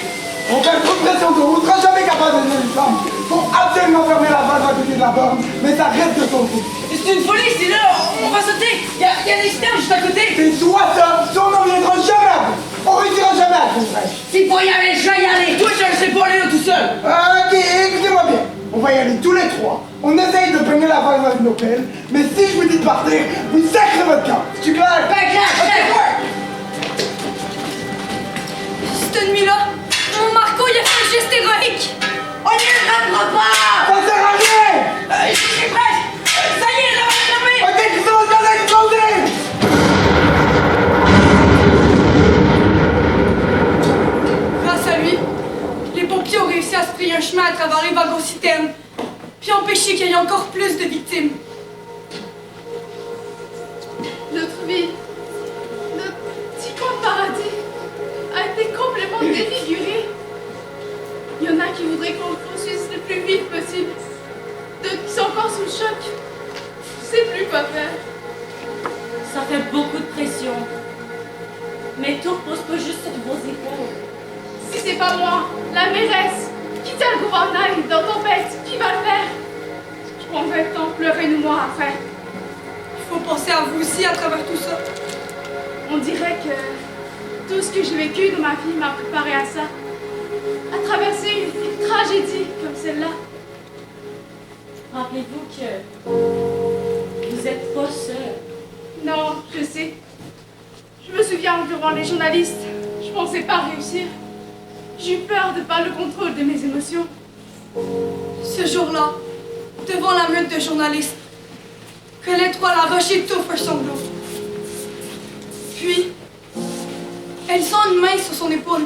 On fait trop de pression d'eau. On ne sera jamais capable de donner les flammes. Faut absolument fermer la valve à côté de la borne, mais ça reste de ton côté. C'est une folie, c'est là. On va sauter. Il y a des citernes juste à côté. C'est soit ça, soit on n'en viendra jamais à bout. On réussira jamais à tout vrai. S'il faut y aller, je vais y aller. Toi, je ne sais pas aller là tout seul. Ok, écoutez-moi bien. On va y aller tous les trois. On essaye de peigner la valve avec nos pelles, mais si je vous dis de partir, vous sacrez votre camp. C'est clair? Ben clair, Cette nuit-là, mon Marco, il a fait un geste héroïque. On ne rentrera pas. Ça sert à rien! Je suis prête. Ça y est, là, on va Ok, qui sont en train d'exploser! Grâce à lui, les pompiers ont réussi à se frayer un chemin à travers les wagons citernes, puis empêcher qu'il y ait encore plus de victimes. Notre vie, notre petit coin de paradis, a été complètement défiguré. Il y en a qui voudraient qu'on le construise le plus vite possible. D'autres qui sont encore sous le choc. Je sais plus quoi faire. Ça fait beaucoup de pression. Mais tout repose pas juste sur vos épaules. Si c'est pas moi, la mairesse, qui tient le gouvernail dans Tempête, qui va le faire? Je prendrai le temps de pleurer nous moi après. Il faut penser à vous aussi à travers tout ça. On dirait que tout ce que j'ai vécu dans ma vie m'a préparé à ça. À traverser une tragédie comme celle-là. Rappelez-vous que vous êtes pas seul. Non, je sais. Je me souviens devant les journalistes, je pensais pas réussir. J'ai eu peur de perdre le contrôle de mes émotions. Ce jour-là, devant la meute de journalistes, Colette Roy l'a arraché tout un sanglot. Puis, elle sent une main sur son épaule,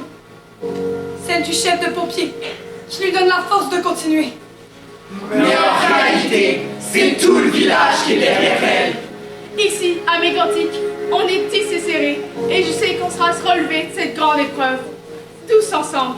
celle du chef de pompiers, qui lui donne la force de continuer. Mais en réalité, c'est tout le village qui est derrière elle. Ici, à Mégantic, on est tissés serrés et je sais qu'on sera à se relever de cette grande épreuve. Tous ensemble.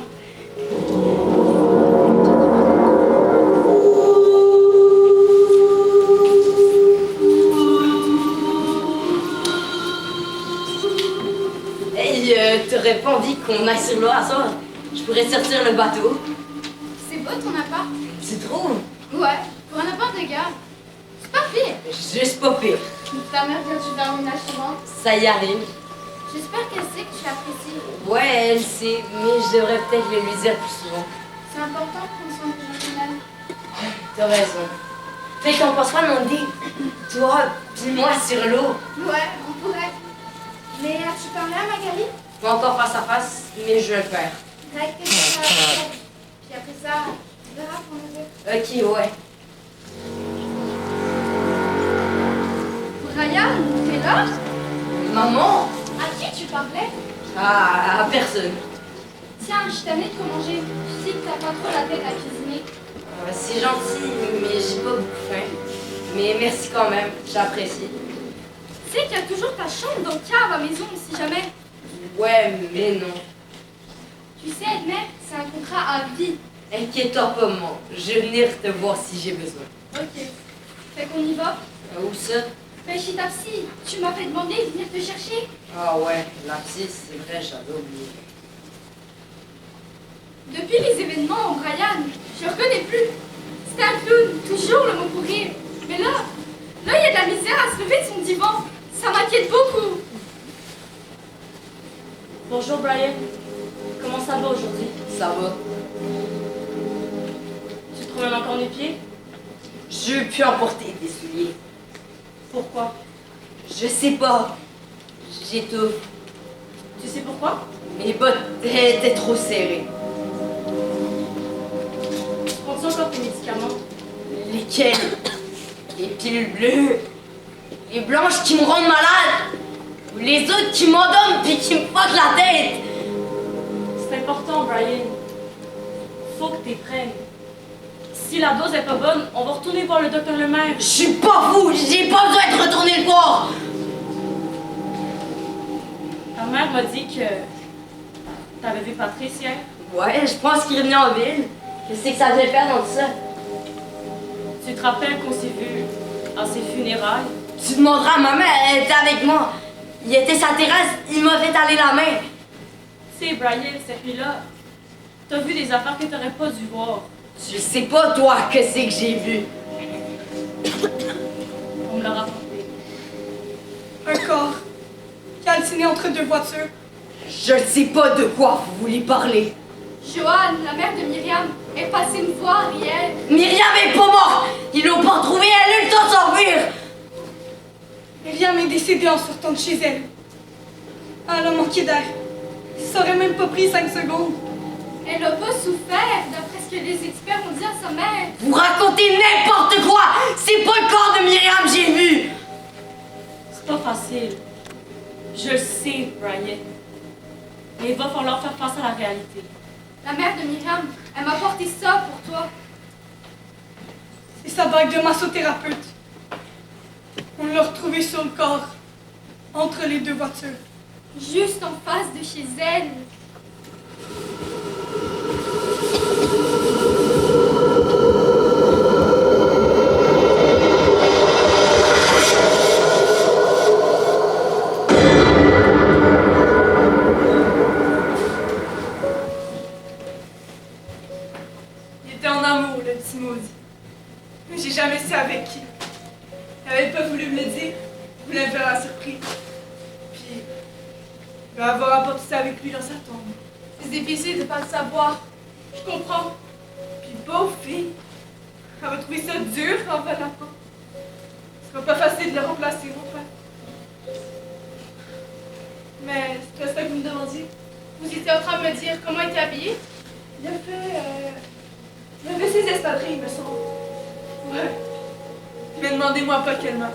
Hey, t'aurais pas envie qu'on aille sur l'eau à soir? Je pourrais sortir le bateau. C'est beau ton appart? C'est trop. Ouais, pour un appart de gars. C'est pas pire. Juste pas pire. Ta mère vient de faire le ménage souvent. Ça y arrive. J'espère qu'elle sait que tu l'apprécies. Ouais, elle sait, mais je devrais peut-être le lui dire plus souvent. C'est important de prendre soin de gens qu'on aime. T'as raison. Fait qu'on passera demander, toi puis moi sur l'eau. Ouais, on pourrait. Mais as-tu parlé à Magali? Pas encore face à face, mais je vais le faire. Règle que tu vas faire. Puis après ça, tu verras pour nous dire. Ok, ouais. Brian, t'es là? Maman? À qui tu parlais? Ah, à personne. Tiens, je t'amène de quoi manger. Je sais que t'as pas trop la tête à cuisiner. C'est gentil, mais j'ai pas beaucoup faim. Mais merci quand même, j'apprécie. Tu sais qu'il y a toujours ta chambre dans le cave à la maison, si jamais. Ouais, mais non. Tu sais, Edmé, c'est un contrat à vie. Inquiète-toi pas, maman. Je vais venir te voir si j'ai besoin. Ok. Fait qu'on y va? Où ça? Ben, chez ta psy. Tu m'as fait demander de venir te chercher. Ah ouais, la psy, c'est vrai, j'avais oublié. Depuis les événements, Brian, je le reconnais plus. C'était un clown, toujours le mot pour rire. Mais là, il y a de la misère à se lever de son divan. Ça m'inquiète beaucoup. Bonjour Brian. Comment ça va aujourd'hui? Ça va. Tu te promènes encore les pieds? Je peux emporter des souliers. Pourquoi? Je sais pas. J'étouffe. Tu sais pourquoi? Mes bottes étaient trop serrées. Prends-tu encore tes médicaments? Lesquels? Les pilules bleues? Les blanches qui me rendent malade? Ou les autres qui m'endorment puis qui me fuckent la tête? C'est important, Brian. Faut que t'es prennes. Si la dose est pas bonne, on va retourner voir le docteur Lemaire. Je suis pas fou, j'ai pas besoin de retourner le voir. Ta mère m'a dit que t'avais vu Patrice hier. Ouais, je pense qu'il revenait en ville. Qu'est-ce que ça devait faire dans tout ça? Tu te rappelles qu'on s'est vu à ses funérailles? Tu demanderas à ma mère, elle était avec moi. Il était sa terrasse, il m'a fait aller la main. Tu sais, Brian, cette nuit-là, t'as vu des affaires que t'aurais pas dû voir. Je sais pas, toi, que c'est que j'ai vu. On me l'a rapporté. Un corps, calciné entre deux voitures. Je sais pas de quoi vous voulez parler. Joanne, la mère de Myriam, est passée me voir hier. Myriam est pas morte! Ils l'ont pas retrouvée, elle a eu le temps de s'enfuir! Myriam est décédée en sortant de chez elle. Elle a manqué d'air. Ça aurait même pas pris 5 secondes. Elle a pas souffert, d'après ce que les experts ont dit à sa mère. Vous racontez n'importe quoi! C'est pas le corps de Myriam, j'ai vu! C'est pas facile. Je le sais, Brian. Mais il va falloir faire face à la réalité. La mère de Myriam, elle m'a apporté ça pour toi. C'est sa bague de massothérapeute. On l'a retrouvée sur le corps, entre les deux voitures. Juste en face de chez elle. Il était en amour, le petit maudit. Mais j'ai jamais su avec qui. Il avait pas voulu me le dire. Il voulait me faire la surprise. Puis, il va avoir apporté ça avec lui dans sa tombe. C'est difficile de pas le savoir. Je comprends. Puis, pauvre fille, elle va trouver ça dur en va la peau. Ce sera pas facile de le remplacer, mon père. Mais c'est pas ça que vous me demandiez. Vous étiez en train de me dire comment il était habillé? Il a fait ses espadrilles, il me semble. Ouais. Mais demandez-moi pas quelle marque.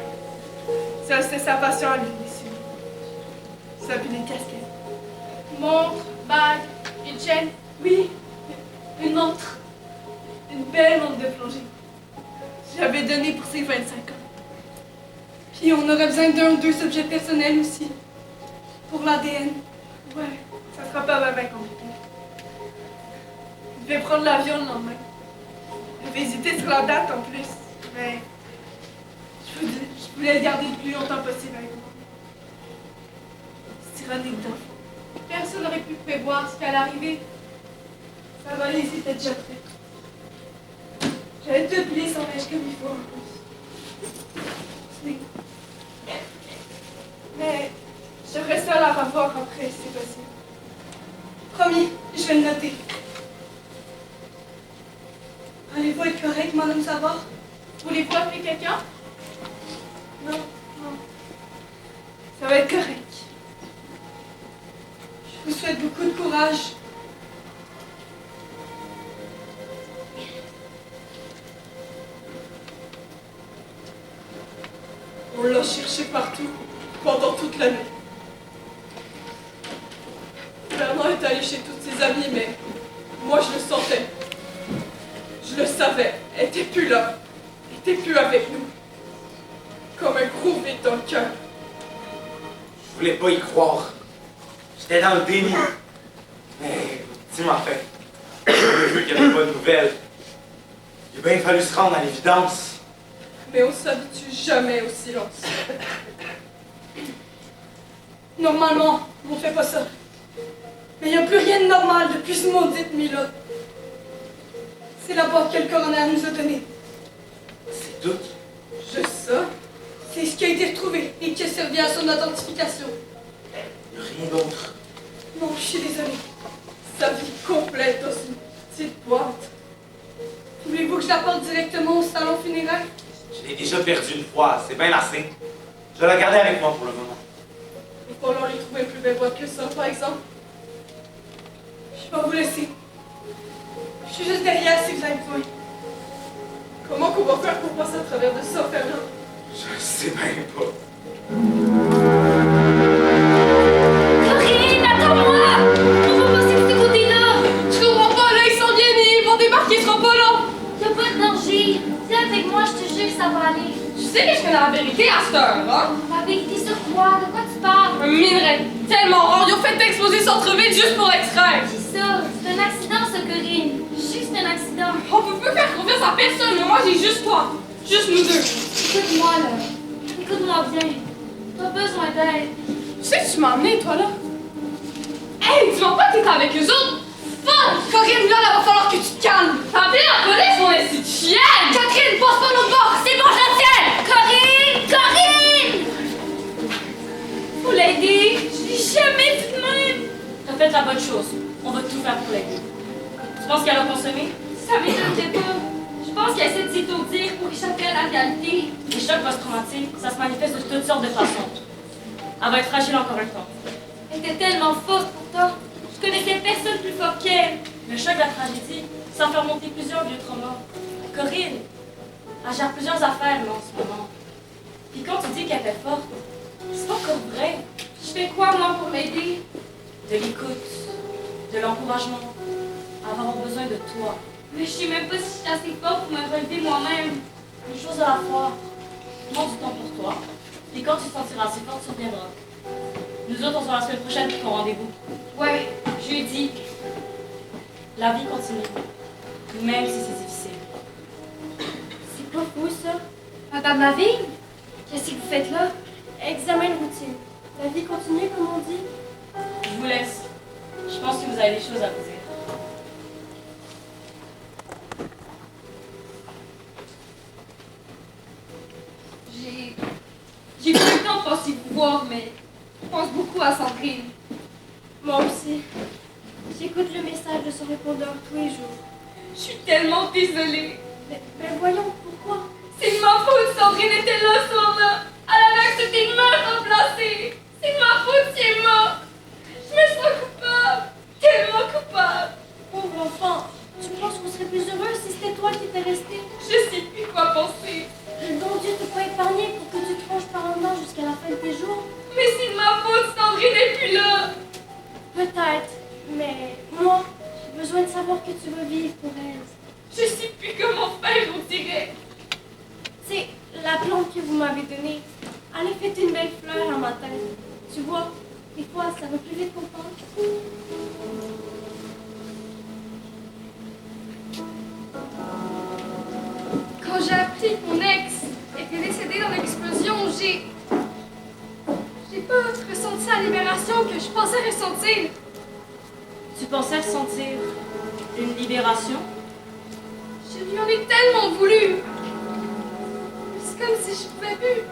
Ça, c'était sa passion à lui, ici. Ça, puis les casquettes. Montre, bague, une chaîne. Oui, une montre. Une belle montre de plongée. J'avais donné pour ses 25 ans. Puis on aurait besoin d'un ou deux objets personnels aussi. Pour l'ADN. Ouais, ça sera pas vraiment compliqué. Je vais prendre l'avion le lendemain. J'avais hésité sur la date en plus, mais je voulais le garder le plus longtemps possible avec moi. C'est ironique d'enfant. Personne n'aurait pu prévoir ce qui allait arriver. Ça va, les était déjà prêt. J'avais tout plié son neige comme il faut en plus. Mais j'aimerais ça la revoir après, si c'est possible. Promis, je vais le noter. Allez-vous être correct, madame Savard? Voulez-vous appeler quelqu'un? Non, non. Ça va être correct. Je vous souhaite beaucoup de courage. On l'a cherché partout, pendant toute la nuit. Bernard est allé chez toutes ses des amis, mais moi je le sentais. Je le savais. Elle était plus là. Elle était plus avec nous. Comme un gros vide dans le cœur. Je voulais pas y croire. J'étais dans le déni. Mais, dis-moi fait. J'ai vu qu'il n'y avait pas de nouvelles. Il a bien fallu se rendre à l'évidence. Mais on s'habitue jamais au silence. Normalement, on fait pas ça. Mais il n'y a plus rien de normal depuis ce maudite nuit-là. C'est la boîte que le coroner nous a donnée. C'est tout? Juste ça? C'est ce qui a été retrouvé et qui a servi à son authentification. Rien d'autre. Non, je suis désolée. Sa vie complète dans une petite boîte. Voulez-vous que je la porte directement au salon funéraire? Je l'ai déjà perdu une fois, c'est bien assez. Je vais la garder avec moi pour le moment. Il va falloir lui trouver une plus belle boîte que ça, par exemple. Je vais vous laisser. Je suis juste derrière si vous avez besoin. Comment qu'on va faire pour passer à travers de ça, Fernand? Je sais même pas. Corinne, attends-moi! On va passer de ce côté-là! Je comprends pas, là, ils sont bien mis, ils vont débarquer, ils seront pas là! Y'a pas de danger. Viens avec moi, je te jure que ça va aller. Tu sais que je connais la vérité à cette heure, hein? La vérité sur quoi? De quoi tu parles? Un minerai tellement rare, ils ont fait exploser centre-ville juste pour extraire! C'est ça, c'est un accident, ça, Corinne. Je sais que c'est un accident. On peut plus faire confiance à personne, mais moi j'ai juste toi. Juste nous deux. Écoute-moi, là. Écoute-moi bien. T'as besoin d'aide. Tu sais que tu m'as amené, toi, là? Hey, dis-moi pas que t'étais avec eux autres! Fuck! Corinne, là, il va falloir que tu te calmes! T'as appelé la police, mon esti de chienne! Catherine, passe pas l'autre bord! C'est bon, je tiens! Corinne! Corinne! Faut l'aider. Je l'ai jamais vu de même. T'as fait la bonne chose. On va tout faire pour l'aider. Tu penses qu'elle a consommé? Ça m'étonnerait pas. Je pense qu'elle essaie de s'étourdir pour échapper à la réalité. Les chocs post-traumatiques, ça se manifeste de toutes sortes de façons. Elle va être fragile encore un temps. Elle était tellement forte pourtant. Je connaissais personne plus fort qu'elle. Le choc de la tragédie, ça fait remonter plusieurs vieux traumas. Corinne, elle gère plusieurs affaires là, en ce moment. Puis quand tu dis qu'elle était forte, c'est pas encore vrai. Je fais quoi, moi, pour l'aider? De l'écoute, de l'encouragement. Elle va avoir besoin de toi. Mais je sais même pas si je suis assez forte pour me relever moi-même. Une chose à la fois. Prends du temps pour toi. Et quand tu te sentiras assez forte, tu reviendras. Nous autres, on sera la semaine prochaine pour ton rendez-vous. Ouais, jeudi. La vie continue. Même si c'est difficile. C'est pas fou, ça. Madame Lavigne? Qu'est-ce que vous faites là? Examen de routine. La vie continue, comme on dit. Je vous laisse. Je pense que vous avez des choses à vous dire. J'ai pas eu le temps de penser vous voir, mais je pense beaucoup à Sandrine. Moi aussi. J'écoute le message de son répondeur tous les jours. Je suis tellement désolée. Mais voyons, pourquoi? C'est de ma faute, Sandrine était là ce soir-là. Elle avait accepté de me remplacer. C'est de ma faute si elle est morte. Je me sens coupable. Tellement coupable. Pauvre enfant, tu penses qu'on serait plus heureux si c'était toi qui étais resté? Je sais plus quoi penser. Le bon Dieu t'a pas épargné pour que tu te ranges par en dedans jusqu'à la fin de tes jours? Mais c'est de ma faute, Sandrine n'est plus là. Peut-être, mais moi, j'ai besoin de savoir que tu vas vivre pour elle. Je sais plus comment faire, on dirait. C'est la plante que vous m'avez donnée. Elle a fait une belle fleur en ma tête. Tu vois, des fois, ça va plus vite qu'on pense. Quand j'ai appris que mon ex était décédé dans l'explosion, j'ai pas ressenti la libération que je pensais ressentir. Tu pensais ressentir une libération? Je lui en ai tellement voulu. C'est comme si je pouvais plus.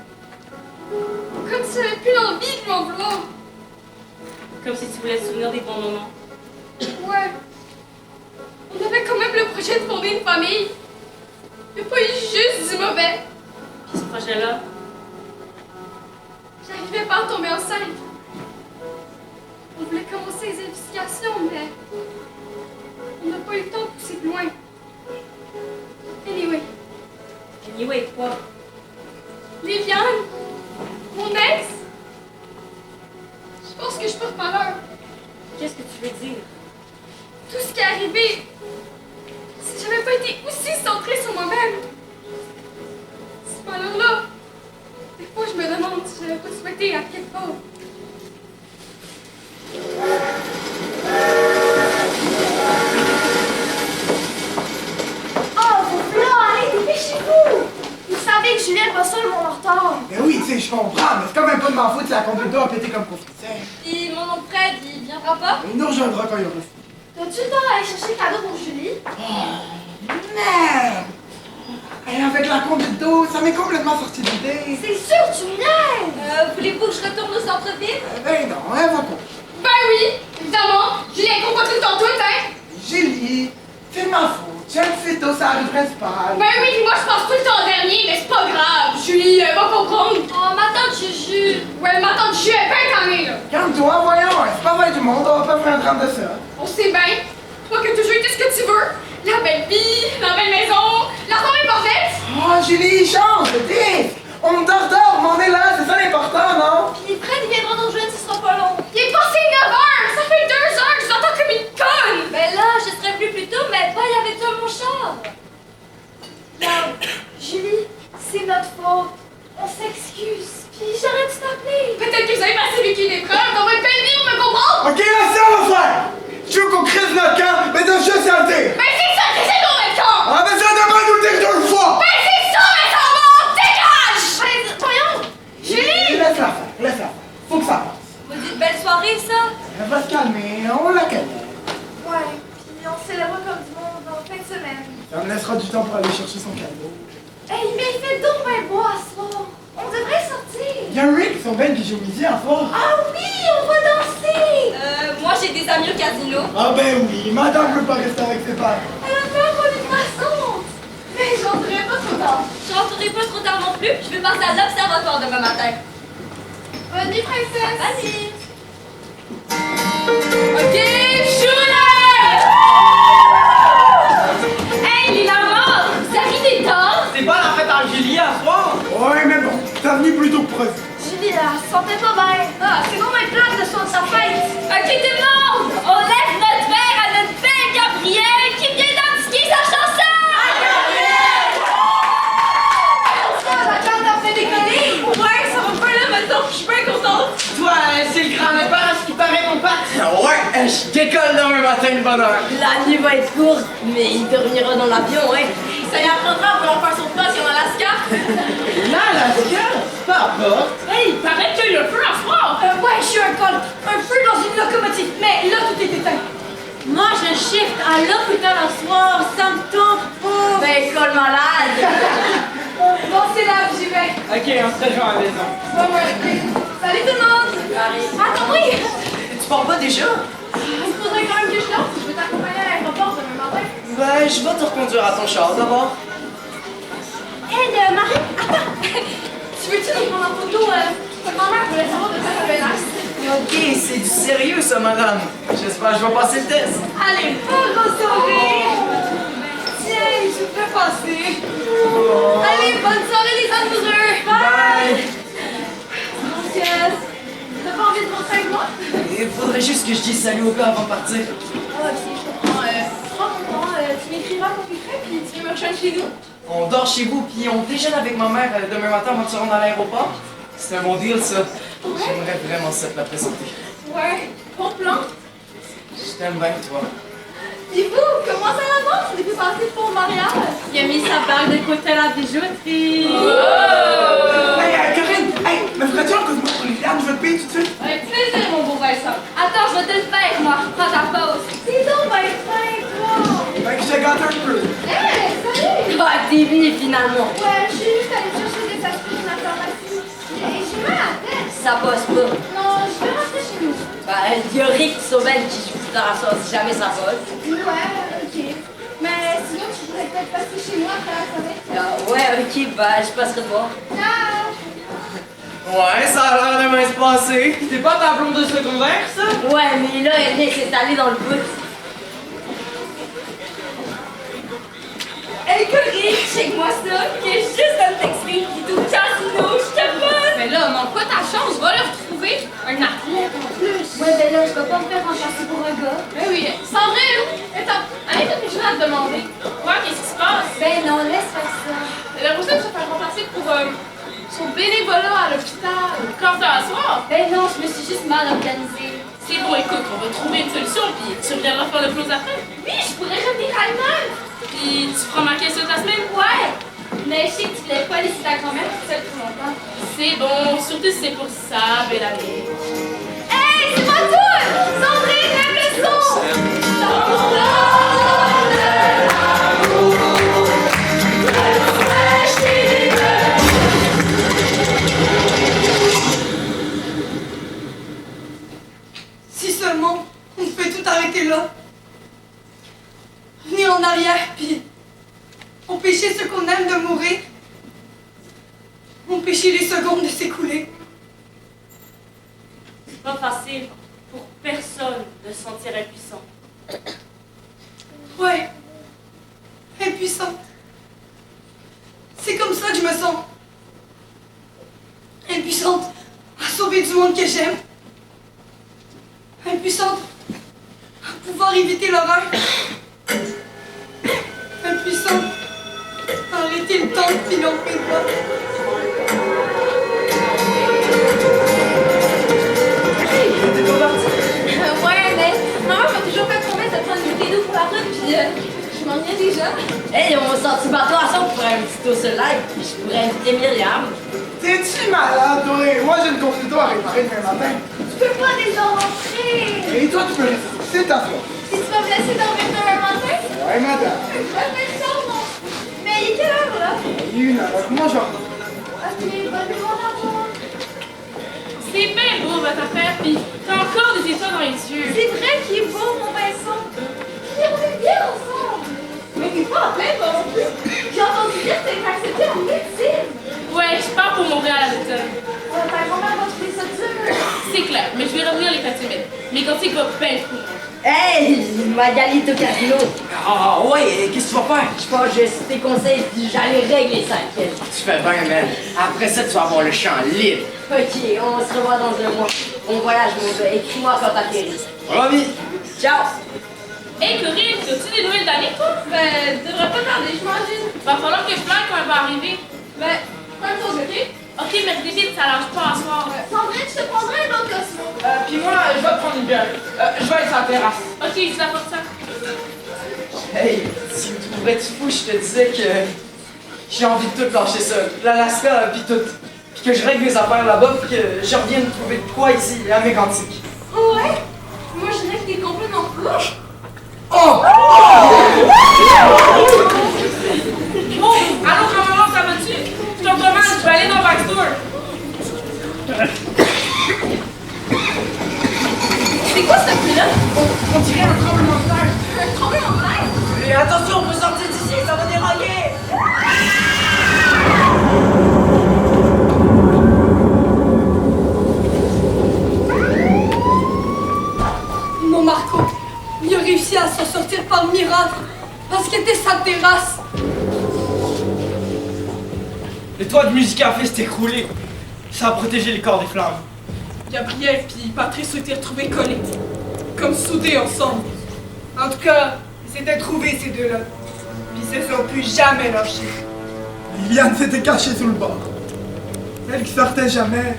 Comme si j'avais plus l'envie de m'en vouloir. Comme si tu voulais te souvenir des bons moments. Ouais. On avait quand même le projet de fonder une famille. Il n'y a pas eu juste du mauvais. Puis ce projet-là, j'arrivais pas à tomber enceinte. On voulait commencer les investigations, mais on n'a pas eu le temps de pousser plus loin. Anyway, quoi? Liliane, mon ex, je pense que je porte malheur. Qu'est-ce que tu veux dire? est arrivé, si j'avais pas été aussi centrée sur moi-même, ce malheur-là, des fois je me demande si j'avais pas souhaité à quelque part. Oh, vos plats, allez, dépêchez-vous! Vous savez que Julien va seul mon retard. Mais oui, tu sais, je comprends, mais c'est quand même pas de ma faute si la conduite d'eau a pété comme professeur. Puis mon oncle Fred, il viendra pas? Il nous rejoindra quand il aura fini. T'as-tu le temps d'aller chercher le cadeau pour Julie? Merde! Et avec la conduite d'eau, ça m'est complètement sorti d'idée. C'est sûr, tu viens! Voulez-vous que je retourne au centre-ville? Ben non, elle va pas. Ben oui, évidemment, Julien comprend pas tout le temps tout, hein? Julie, c'est ma faute. J'ai un phyto sur la rue principale. Ben oui, puis moi je passe tout le temps en dernier, mais c'est pas grave. Julie, elle va comprendre. Oh, ma tante Juju! Ouais, ma tante Juju, elle est bien tannée, là. Calme-toi, voyons, c'est pas vrai du monde, on va pas faire un drame de ça. On sait bien, toi qui as toujours été ce que tu veux. La belle vie, la belle maison, la femme est parfaite. Oh, Julie, change de disque! On dort, mais on est là, c'est ça l'important, non? Puis Fred, il viendra nous rejoindre, ce sera pas long. Il est passé 9 heures, ça fait 2 heures que je l'entends comme une conne. Ben là, je serais plus tôt, mais pas avec toi, mon char. Regarde, Julie, c'est notre faute. On s'excuse, puis j'arrête de t'appeler. Peut-être que vous avez passé vécu une épreuve dans votre belle vie, on me comprend. Ok, là, ça on va faire! Je veux qu'on crisse notre camp, mais de juste saleté! Ben c'est ça, que c'est dans notre camp. Ah, mais ça demande nous le dire 2 fois! Ben c'est ça, mais ça va, dégage. Ben, voyons, Julie. Laisse-la faire. Faut que ça passe. Vous dites belle soirée, ça? Elle va se calmer, on la calme. Ouais, puis on célèbre comme du monde en fin de semaine. Ça me laissera du temps pour aller chercher son cadeau. Hey, mais il fait donc ben beau à soir. On devrait sortir. Y'a Rick, son belle qui joue au midi à soir. Ah oui, on va danser. Moi, j'ai des amis au casino. Ah ben oui, madame veut pas rester avec ses parents. Elle va faire mon livraison. Mais je rentrerai pas trop tard. Je rentrerai pas trop tard non plus, je vais passer à l'observatoire demain matin. Bonne nuit, princesse. Vas-y. Ok, Julie. Hey, Lila Mort, vous arrivez tard. C'est pas la fête en Julie à soir? Ouais, mais bon, t'as venu plus tôt que prévu. Julie, là, se sentait pas bien. Ah, c'est vraiment une place de son sa fête. Ok, tout le monde, on lève notre verre à notre belle Gabrielle qui vient d'indiquer sa chanson. Ça, la carte a fait déconner. Ouais, ça va pas là maintenant, je suis bien contente. Toi, c'est le grand-père à ce qui paraît, mon père. Ouais, je décolle demain matin de bonne heure. La nuit va être courte, mais il dormira dans l'avion, hein. Ça y apprendra à vouloir faire son poste en Alaska. L'Alaska? Pas pas. Hey, il paraît qu'il y a le feu à soir. Ouais, je suis un feu dans une locomotive. Mais là, tout est éteint. Moi, je shift à l'hôpital à soir, ça me tente pas. Ben, école malade. Bon, c'est là, j'y vais. Ok, on se rejoint à la maison. Ouais. Salut tout le monde. Attends, oui. Tu pars pas déjà? Il faudrait quand même que je lance. Je vais t'accompagner à l'aéroport demain matin. Ben, je vais te reconduire à ton char d'abord. Hey, Marie, attends. Tu veux-tu nous prendre en photo? Ta grand-mère voulait savoir de quoi t'avais l'air. Ok, c'est du sérieux ça, madame. J'espère que je vais passer le test. Allez, pas gros sourire. Tiens, je te fais passer. Allez, bonne soirée les amoureux. Bye. Yes. T'as pas envie de rentrer avec moi? Il faudrait juste que je dise salut au gars avant de partir. Ah, ok, je comprends. Tu m'écriras quand tu ferais, puis tu veux me rejoindre chez nous. On dort chez vous, puis on déjeune avec ma mère demain matin avant de se rendre à l'aéroport. C'est un bon deal, ça. J'aimerais vraiment ça te la présenter. Ouais, bon plan. Je t'aime bien, toi. Et vous, comment ça avance? Vous avez passé pour le mariage? Il a mis sa bague de côté à la bijouterie. Hey, Corinne! Hey, me ferais-tu un coup de main pour les gardes? Je veux te payer tout de suite. Avec plaisir, mon beau Vincent. Attends, je vais te le faire, moi. Prends ta pause. C'est donc bien fin, toi! Fait que je te gâte un peu. Hey, salut! Ah, t'es venu finalement. Ouais, je suis juste allée chercher des aspirines à la pharmacie. Et je vais à la tête. Ça passe pas. Non, je vais rentrer chez nous. Ben, il y a Rick Sauvel qui joue plus tard à ça, si jamais ça passe. Ouais, ok. Mais sinon, tu pourrais peut-être passer chez moi après la soirée. Ah, ouais, ok, ben, je passerai pas. Ciao! Ouais, ça a l'air de bien se passer. T'es pas ta blonde de secondaire, ça? Ouais, mais là, elle vient s'installer dans le bout. Hey Corinne, check-moi ça, qui est juste un textile qui est au casino, je te pote. Mais là, manque pas ta chance, va le retrouver. Un athlète en plus. Ouais, ben là, je vais pas me faire remplacer pour un gars. Ben oui, Sandrine! Attends, allez, t'as quelque chose à te demander. Quoi, qu'est-ce qui se passe? Ben non, laisse faire ça. La prochaine, je vais faire remplacer pour son bénévolat à l'hôpital. Quand ça va soir? Ben non, je me suis juste mal organisée. C'est bon, écoute, on va trouver une solution, puis tu reviendras faire le close après. Oui, je pourrais revenir à l'heure. Puis tu feras ma caisse de ta semaine? Ouais. Mais je sais que tu voulais pas laisser ta grand-mère toute seule pour longtemps. C'est bon, surtout si c'est pour ça, belle année. Hey, c'est mon tour! Sandrine, lève le son! Si seulement on pouvait tout arrêter là. Venir en arrière, puis empêcher ceux qu'on aime de mourir. Empêcher les secondes de s'écouler. C'est pas facile pour personne de se sentir impuissant. Ouais. Impuissante. C'est comme ça que je me sens. Impuissante à sauver du monde que j'aime. Impuissante à pouvoir éviter l'horreur. Impuissante à arrêter le temps de filer au pied de moi. Ouais, mais maman m'a toujours fait promesse de prendre une bouteille d'eau pour la route, puis je m'en viens déjà. Hey, on va sortir bateau ensemble pour faire un petit tour sur le lac, puis je pourrais inviter Myriam. T'es-tu malade, toi? Moi, j'ai une consultation à réparer demain matin. Tu peux pas déjà rentrer. Et toi, tu peux rester. C'est ta foi. Si tu vas me laisser dormir demain matin? Ouais, madame. Mais il est quelle heure, là? Il y a une heure. Moi, je vais. Ok, bonne journée. C'est bien beau votre affaire, puis t'as encore des étoiles dans les yeux. C'est vrai qu'il est beau, mon Vincent. On est bien ensemble. Mais t'es pas en plein bon. J'ai entendu dire que t'es accepté en médecine. Ouais, je pars pour Montréal à l'automne. Ouais, ta grand-mère va trouver ça dur. C'est clair, mais je vais revenir les fêtes semaines. Mais quand c'est va bien fou. Hey, Magali Tocasino. Ah ouais, qu'est-ce que tu vas faire? Je pense que je suis tes conseils, puis j'allais régler ça. Tu fais bien, man. Après ça, tu vas avoir le champ libre. Ok, on se revoit dans un mois. On voyage, mon gars. Écris-moi quand t'atterris. Promis. Ciao. Hey Corinne, as-tu des nouvelles d'Annick, toi? Ben, devrait pas tarder, j'imagine. Va falloir que je plane quand elle va arriver. Ben, pas une chose, ok? Ok, mais vite, ça lâche pas à soir. Sandrine, je te prendrai un autre Cosmo. Puis moi, je vais te prendre une bière. Je vais être à la terrasse. Ok, je t'apporte ça. Hey, tu me trouverais-tu fou, je te disais que j'ai envie de tout lâcher ça. L'Alaska, puis tout. Puis que je règle mes affaires là-bas, puis que je revienne trouver de quoi ici, à Mégantic. Ouais? Moi, je dirais que t'es complètement fou. Oh! Bon, allô, maman, ça va-tu? Je t'en commande, je vais aller dans Backstore. C'est quoi ce bruit-là? On dirait un tremblement de terre. Un tremblement de terre? Et attention, on peut sortir d'ici, ça va dérailler! Mon Marco, il a réussi à s'en sortir par miracle parce qu'il était sa terrasse. Le toit de musique café s'est écroulé. Ça a protégé le corps des flammes. Gabriel puis Patrice ont été retrouvés collés, comme soudés ensemble. En tout cas, ils s'étaient trouvés ces deux-là. Puis ils se sont plus jamais lâchés. Liliane s'était cachée sous le bord. Elle qui sortait jamais.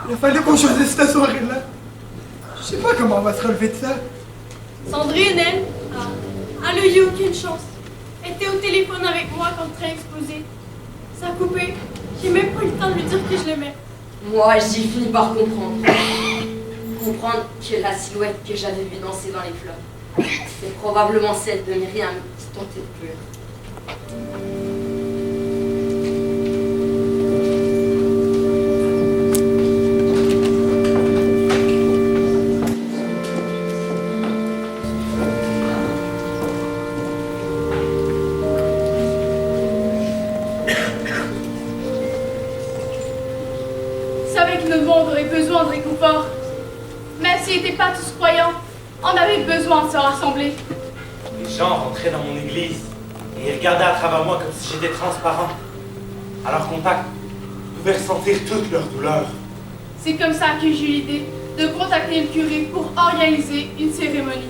Il a fallu qu'on choisisse cette soirée-là. Je sais pas comment on va se relever de ça. Sandrine, elle a eu aucune chance. Elle était au téléphone avec moi quand le train a explosé. Ça a coupé. J'ai même pas eu le temps de lui dire que je l'aimais. Moi, j'ai fini par comprendre. Comprendre que la silhouette que j'avais vue danser dans les fleurs, c'est probablement celle de Myriam qui tentait de pleurer. Je savais que notre monde aurait besoin de réconfort. Même s'ils n'étaient pas tous croyants, on avait besoin de se rassembler. Les gens rentraient dans mon église et ils regardaient à travers moi comme si j'étais transparent. À leur contact, je pouvais ressentir toute leur douleur. C'est comme ça que j'ai eu l'idée de contacter le curé pour organiser une cérémonie.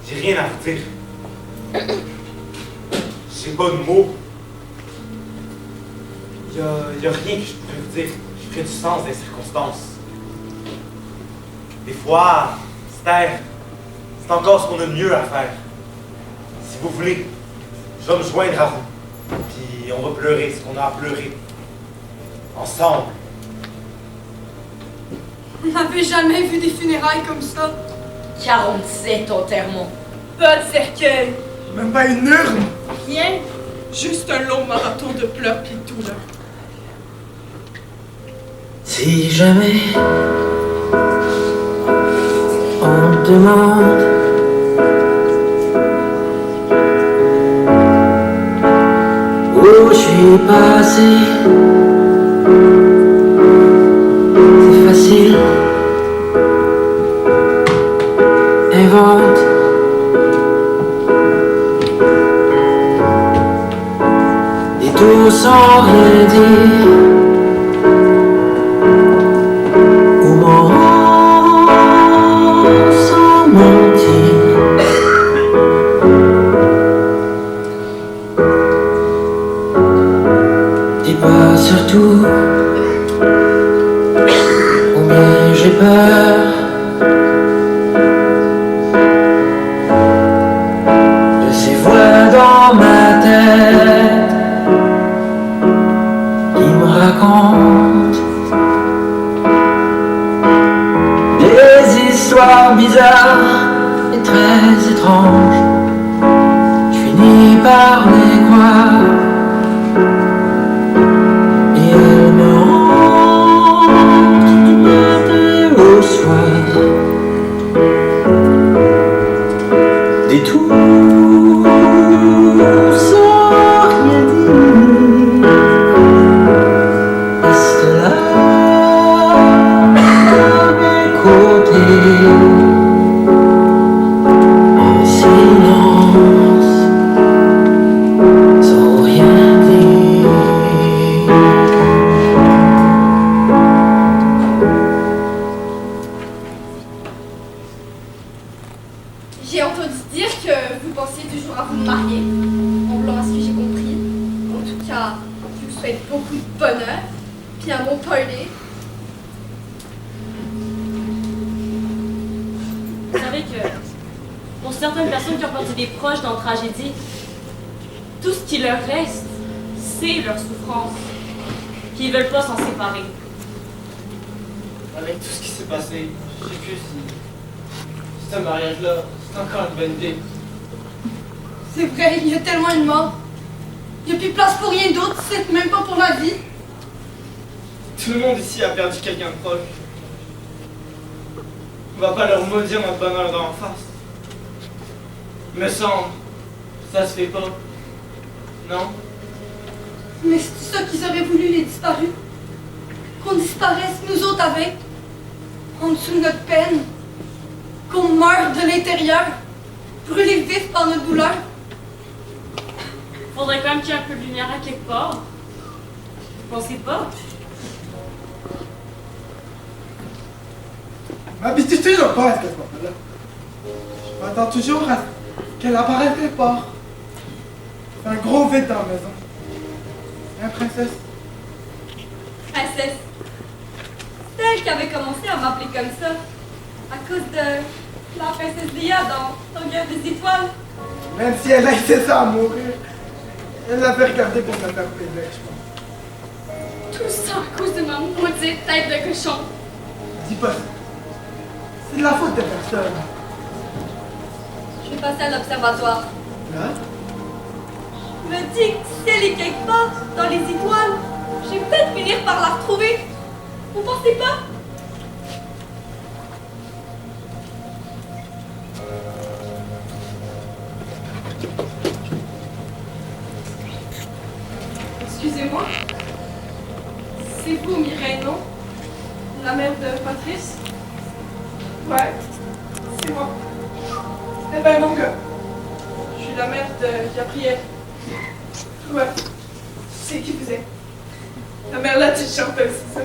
J'ai rien à vous dire. J'ai pas de mots. Y a rien que je pourrais vous dire qui ferait du sens des circonstances. Des fois, c'est encore ce qu'on a de mieux à faire. Si vous voulez, je vais me joindre à vous. Puis on va pleurer ce qu'on a à pleurer. Ensemble. On n'avait jamais vu des funérailles comme ça. 47 enterrements. Pas de cercueil. Même pas une urne. Rien. Juste un long marathon de pleurs pis de douleur. Si jamais on te demande où je suis passé, c'est facile, invente. Des tours sans rien dire. Sans mentir, dis pas surtout combien j'ai peur de ces voix dans ma tête qui me racontent des histoires bizarres et très étranges. Je finis par les croire et elles me hantent du matin au soir. Des tours sans rien dire restent là. En silence, sans rien dire. J'ai entendu dire que vous pensiez toujours à vous marier, en blanc à ce que j'ai compris. En tout cas, je vous souhaite beaucoup de bonheur, puis un bon party. Vous savez que pour certaines personnes qui ont perdu des proches dans la tragédie, tout ce qui leur reste, c'est leur souffrance. Puis ils veulent pas s'en séparer. Avec tout ce qui s'est passé, je sais plus si ce mariage-là, c'est encore une bonne idée. C'est vrai, il y a tellement une mort. Il n'y a plus place pour rien d'autre, c'est même pas pour la vie. Tout le monde ici a perdu quelqu'un de proche. On va pas leur maudire notre bonheur d'en face. Me semble, ça se fait pas. Non? Mais c'est ça qu'ils auraient voulu, les disparus. Qu'on disparaisse, nous autres avec. En dessous de notre peine. Qu'on meure de l'intérieur. Brûlés vifs par notre douleur. Faudrait quand même qu'il y ait un peu de lumière à quelque part. Vous pensez pas? M'habitue toujours pas à cette moment-là. Je m'attends toujours à qu'elle apparaisse quelque part. C'est un gros vide dans la maison. Hein, princesse? Princesse. C'est elle qui avait commencé à m'appeler comme ça. À cause de la princesse Léa dans Guerre des Étoiles. Même si elle a essayé ça à mourir, elle l'avait regardé pour me faire plaisir, je pense. Tout ça à cause de ma maudite tête de cochon. Dis pas ça. C'est de la faute de personne. Je vais passer à l'observatoire. Là? Je me dis que si elle est quelque part dans les étoiles, je vais peut-être finir par la retrouver. Vous pensez pas? Excusez-moi. C'est vous, Mireille, non? La mère de Patrice? Ouais, c'est moi. Eh ben mon gars, je suis la mère de Gabriel. Ouais, c'est qui vous êtes. La mère la t-shirt, c'est ça.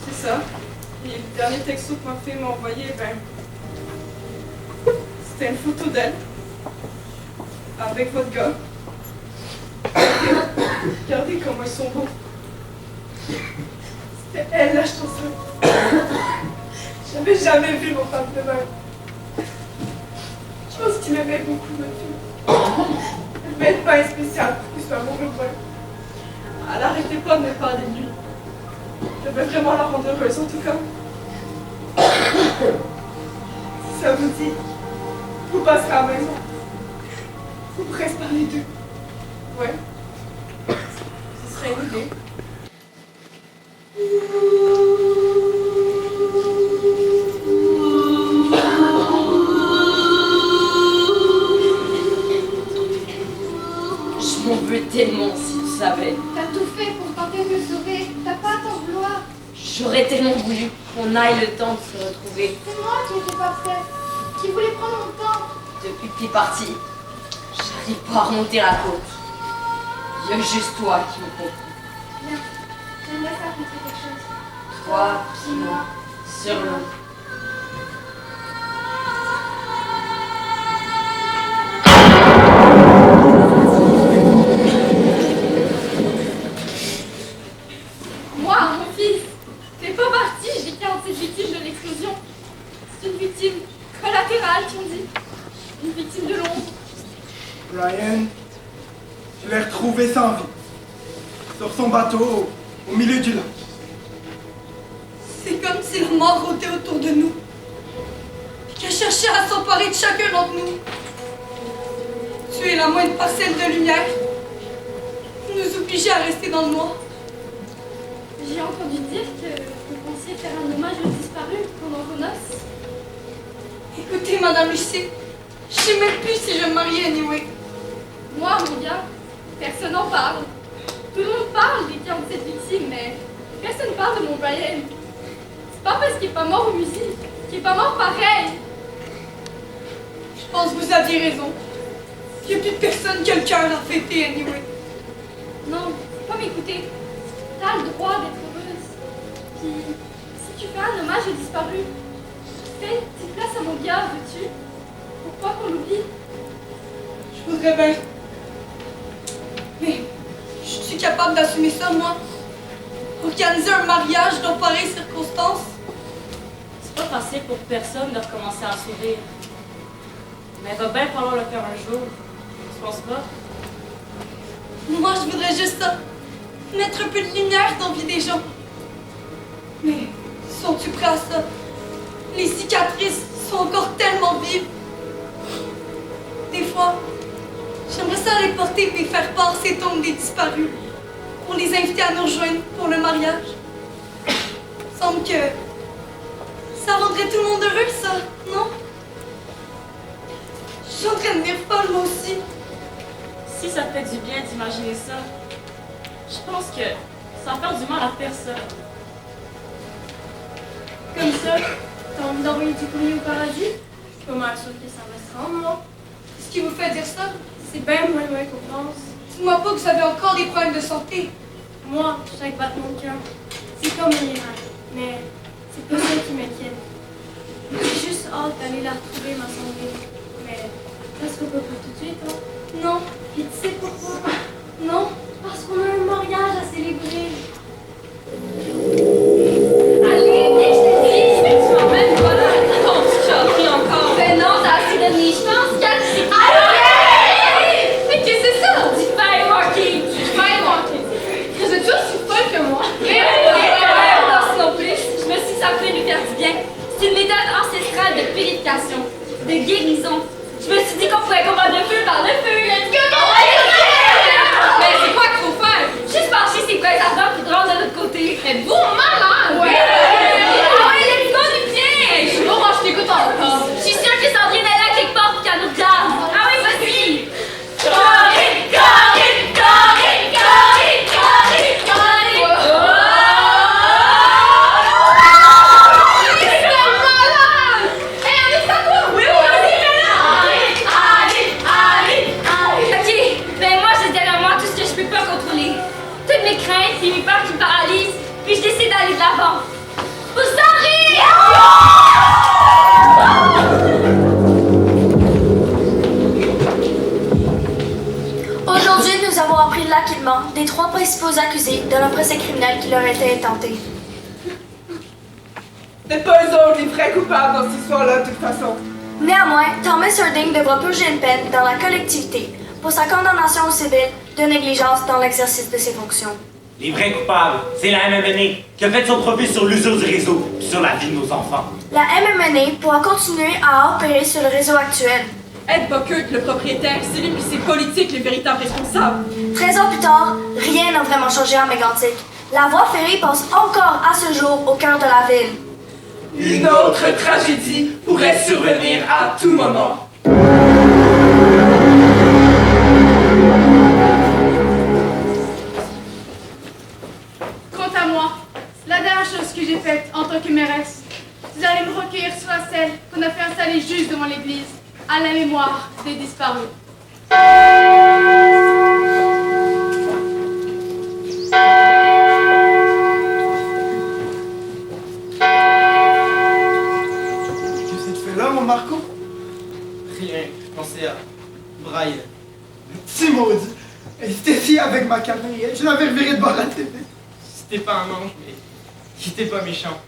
C'est ça. Et le dernier texto que ma fille m'a envoyé, ben... C'était une photo d'elle. Avec votre gars. Regardez comment ils sont beaux. C'était elle la chanceuse. J'avais jamais vu mon femme de même. Je pense qu'il aimait beaucoup ma fille. Elle devait être pas spéciale pour qu'il soit amoureux de moi. Elle arrêtait pas de me parler de lui. Je devais vraiment la rendre heureuse en tout cas. Si ça vous dit, vous passerez à la maison. Vous pourrez se parler d'eux. Ouais. Ce serait une idée. Je m'en veux tellement si tu savais. T'as tout fait pour tenter de me sauver. T'as pas à t'en vouloir. J'aurais tellement voulu qu'on aille le temps de se retrouver. C'est moi qui étais pas prête. Qui voulais prendre mon temps. Depuis que t'es parti, j'arrive pas à remonter la côte. Il y a juste toi qui me comprends. Viens, j'aimerais te raconter quelque chose. Toi, puis moi, sur l'eau. Moi, mon fils, t'es pas parti, j'ai 47 victimes de l'explosion. C'est une victime collatérale, qu'on dit. Une victime de l'ombre. Ryan, je l'ai retrouvé sans vie. Sur son bateau, au milieu du lac. C'est comme si la mort rôdait autour de nous. Et qu'elle cherchait à s'emparer de chacun d'entre nous. Tuer la moindre parcelle de lumière. Nous obliger à rester dans le noir. J'ai entendu dire que vous pensiez faire un hommage aux disparus pendant vos noces. Écoutez, Madame Lucie, je sais même plus si je me marie anyway. Moi, mon gars, personne n'en parle. Tout le monde parle des 47 victimes, mais personne parle de mon Brian. C'est pas parce qu'il est pas mort aux musiques qu'il est pas mort pareil. Je pense que vous aviez raison. Il n'y a plus de personne qui a le cœur à fêter anyway. Non, faut pas m'écouter. T'as le droit d'être heureuse. Puis, si tu fais un hommage aux disparus, fais une petite place à mon gars, veux-tu? Pour pas qu'on l'oublie. Je voudrais bien. Mais, je suis capable d'assumer ça, moi. Organiser un mariage dans pareilles circonstances. C'est pas facile pour personne de recommencer à sourire. Mais il va bien falloir le faire un jour. Tu penses pas? Moi, je voudrais juste ça. Mettre un peu de lumière dans la vie des gens. Mais, sont-tu prêts à ça? Les cicatrices sont encore tellement vives. Des fois, j'aimerais ça aller porter et faire part ces tombes des disparus pour les inviter à nous rejoindre pour le mariage. Semble que ça rendrait tout le monde heureux, ça, non? Je suis en train de devenir folle, moi aussi. Si ça te fait du bien d'imaginer ça, je pense que ça va faire du mal à personne. Comme ça, t'as envie d'envoyer du courrier au paradis? Je suis pas mal sûre que ça va se rendre, moi. Qu'est-ce qui vous fait dire ça? C'est bien moins loin qu'on pense. Dis-moi pas que vous avez encore des problèmes de santé. Moi, chaque battement de cœur, c'est comme un miracle. Mais c'est pas ça qui m'inquiète. J'ai juste hâte d'aller la retrouver, ma santé. Mais ça sera pas pour tout de suite, hein? Non. Et tu sais pourquoi? Non, parce qu'on a un mariage à célébrer. Allez, viens, je te dis, tu m'emmènes, voilà. Oh, tu as pris encore. Ben non, t'as assez de nuit, je pense, Kat, c'est pas. Mais qu'est-ce que c'est ça? Du firewalking. Du firewalking. Vous êtes tous aussi folle que moi. Non plus, je me suis dit ça pouvait lui faire du bien. C'est une méthode ancestrale de purification, de guérison. Je me suis dit qu'on pourrait combattre le feu par le feu. Let's go! Mais c'est quoi qu'il faut faire? Juste marcher ses vrais ardents puis de rendre de l'autre côté. Êtes-vous malade? Ouais! Ah ouais, let's go du pied! Je suis bon, moi je t'écoute encore. Je suis sûre que ça vient d'aller à quelque part pour qu'elle nous regarde. Ah ouais, vas-y! Corinne, Corinne, Corinne, Corinne, Corinne, Corinne! C'est malade! Hey, on est à quoi? Oui, vas-y, là! l'acquittement des 3 principaux accusés de leur procès criminel qui leur était intenté. C'est pas eux autres les vrais coupables dans cette histoire-là, de toute façon. Néanmoins, Thomas Harding devra purger une peine dans la collectivité pour sa condamnation au civil de négligence dans l'exercice de ses fonctions. Les vrais coupables, c'est la MMNA qui a fait son profit sur l'usure du réseau et sur la vie de nos enfants. La MMNA pourra continuer à opérer sur le réseau actuel. Ed Buckert, le propriétaire, c'est lui et ses politiques les véritables responsables. 13 ans plus tard, rien n'a vraiment changé à Mégantic. La voie ferrée passe encore à ce jour au cœur de la ville. Une autre tragédie pourrait survenir à tout moment. Quant à moi, la dernière chose que j'ai faite en tant que mairesse, c'est d'aller me recueillir sur la selle qu'on a fait installer juste devant l'église, à la mémoire des disparus. Qu'est-ce que tu fais là, mon Marco? Rien, je pensais à braille. Si maudit! Elle était ici avec ma caméra, je l'avais reviré de bord à la télé. C'était pas un ange, mais il était pas méchant.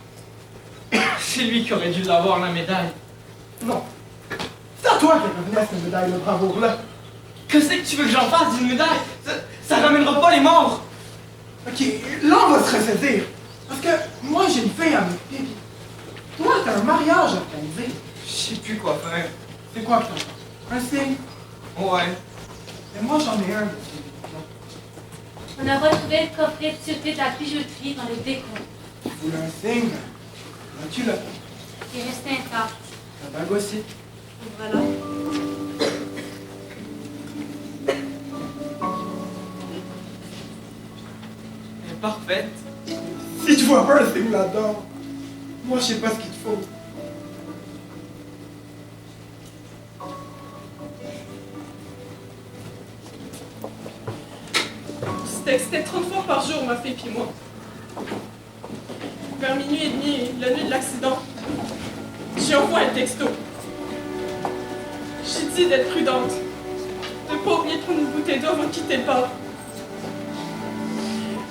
C'est lui qui aurait dû l'avoir, la médaille. Non. C'est à toi qu'elle revenait cette médaille de bravoure-là. Qu'est-ce que tu veux que j'en fasse d'une médaille? Ça ramènera pas les morts. Ok, là on va se ressaisir. Parce que moi j'ai une fille à m'occuper. Toi t'as un mariage à organiser. Je sais plus quoi faire. C'est quoi que t'as? Un signe? Ouais. Mais moi j'en ai un. On a retrouvé le coffret de sûreté de la bijouterie dans les décombres. Tu voulais un signe? Là tu l'as. Il est resté intact. La bague aussi. Et voilà. Elle est parfaite. Si tu vois pas un signe là-dedans, moi je sais pas ce qu'il te faut. C'était 30 fois par jour, ma fille puis moi. Vers minuit et demi, la nuit de l'accident, j'ai envoyé un texto. J'ai dit d'être prudente, de pas oublier de prendre une bouteille d'eau avant de quitter le bar.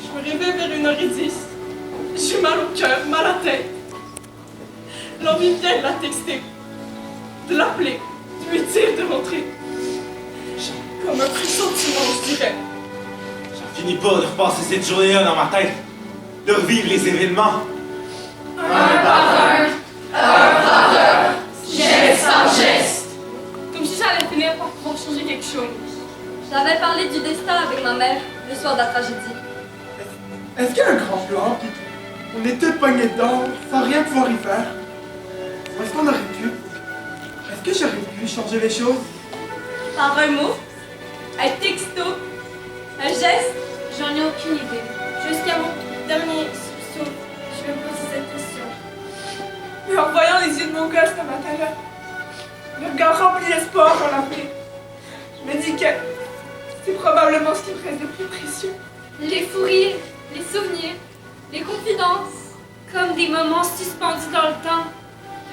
Je me réveille vers 1h10. J'ai mal au cœur, mal à la tête. L'envie vient de la texter, de l'appeler, de lui dire de rentrer. Comme un pressentiment, je dirais. J'en finis pas de repasser cette journée-là dans ma tête, de revivre les événements. Un par un, heure par heure, geste par geste. Comme si ça allait finir par pouvoir changer quelque chose. J'avais parlé du destin avec ma mère le soir de la tragédie. Est-ce qu'il y a un grand plan pis on est tous pognés dedans sans rien pouvoir y faire? Est-ce qu'on aurait pu? Est-ce que j'aurais pu changer les choses? Par un mot, un texto, un geste. J'en ai aucune idée. Jusqu'à mon dernier soupçon, je me posais cette question. Mais en voyant les yeux de mon gars ce matin-là, le regard rempli d'espoir en la paix, je me dis que c'est probablement ce qui me reste de plus précieux. Les fous rires, les souvenirs, les confidences, comme des moments suspendus dans le temps.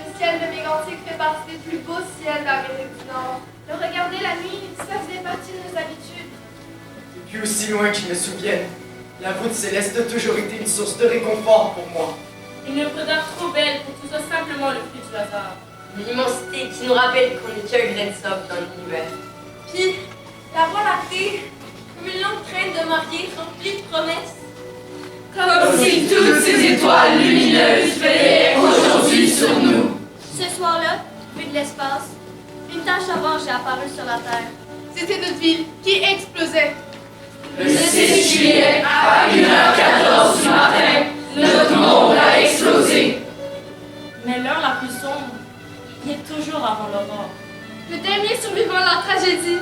Le ciel de Mégantic fait partie des plus beaux ciels d'Amérique du Nord. Le regarder la nuit, ça faisait partie de nos habitudes. Depuis aussi loin que je me souvienne, la voûte céleste a toujours été une source de réconfort pour moi. Une œuvre d'art trop belle pour que ce soit simplement le fruit du hasard. L'immensité qui nous rappelle qu'on n'est qu'un grain de sable dans l'univers. Puis, la voie lactée, comme une longue traîne de mariée remplie de promesses. Comme si toutes ces étoiles lumineuses veillaient aujourd'hui sur nous. Ce soir-là, vu de l'espace, une tache orange est apparue sur la Terre. C'était notre ville qui explosait. Le 6 juillet, à 1h14 du matin, notre monde a explosé. Mais l'heure la plus sombre y est toujours avant l'aurore. Le dernier survivant de la tragédie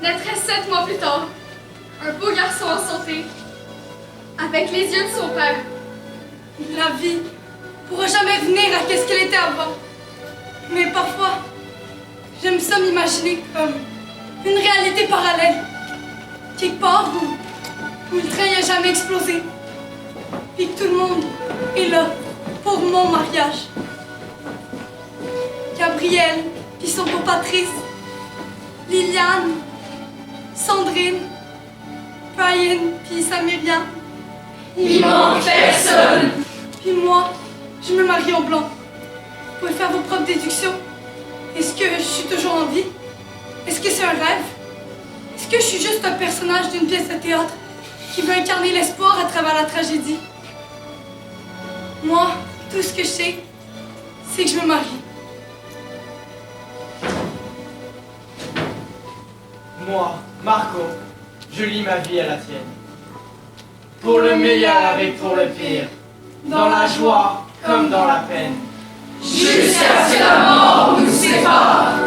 naîtrait 7 mois plus tard. Un beau garçon en santé, avec les yeux de son père. La vie pourra jamais venir à ce qu'elle était avant. Mais parfois, j'aime ça m'imaginer comme une réalité parallèle. Quelque part où le train n'a jamais explosé. Puis que tout le monde est là pour mon mariage. Gabrielle, puis son beau Patrice, Liliane, Sandrine, Brian, puis Samirian. Il manque personne. Puis moi, je me marie au blanc. Vous pouvez faire vos propres déductions. Est-ce que je suis toujours en vie? Est-ce que c'est un rêve? Est-ce que je suis juste un personnage d'une pièce de théâtre qui veut incarner l'espoir à travers la tragédie? Moi, tout ce que je sais, c'est que je me marie. Moi, Marco, je lis ma vie à la tienne. Pour le meilleur avec pour le pire, dans la joie comme dans la peine. Jusqu'à ce que la mort nous sépare.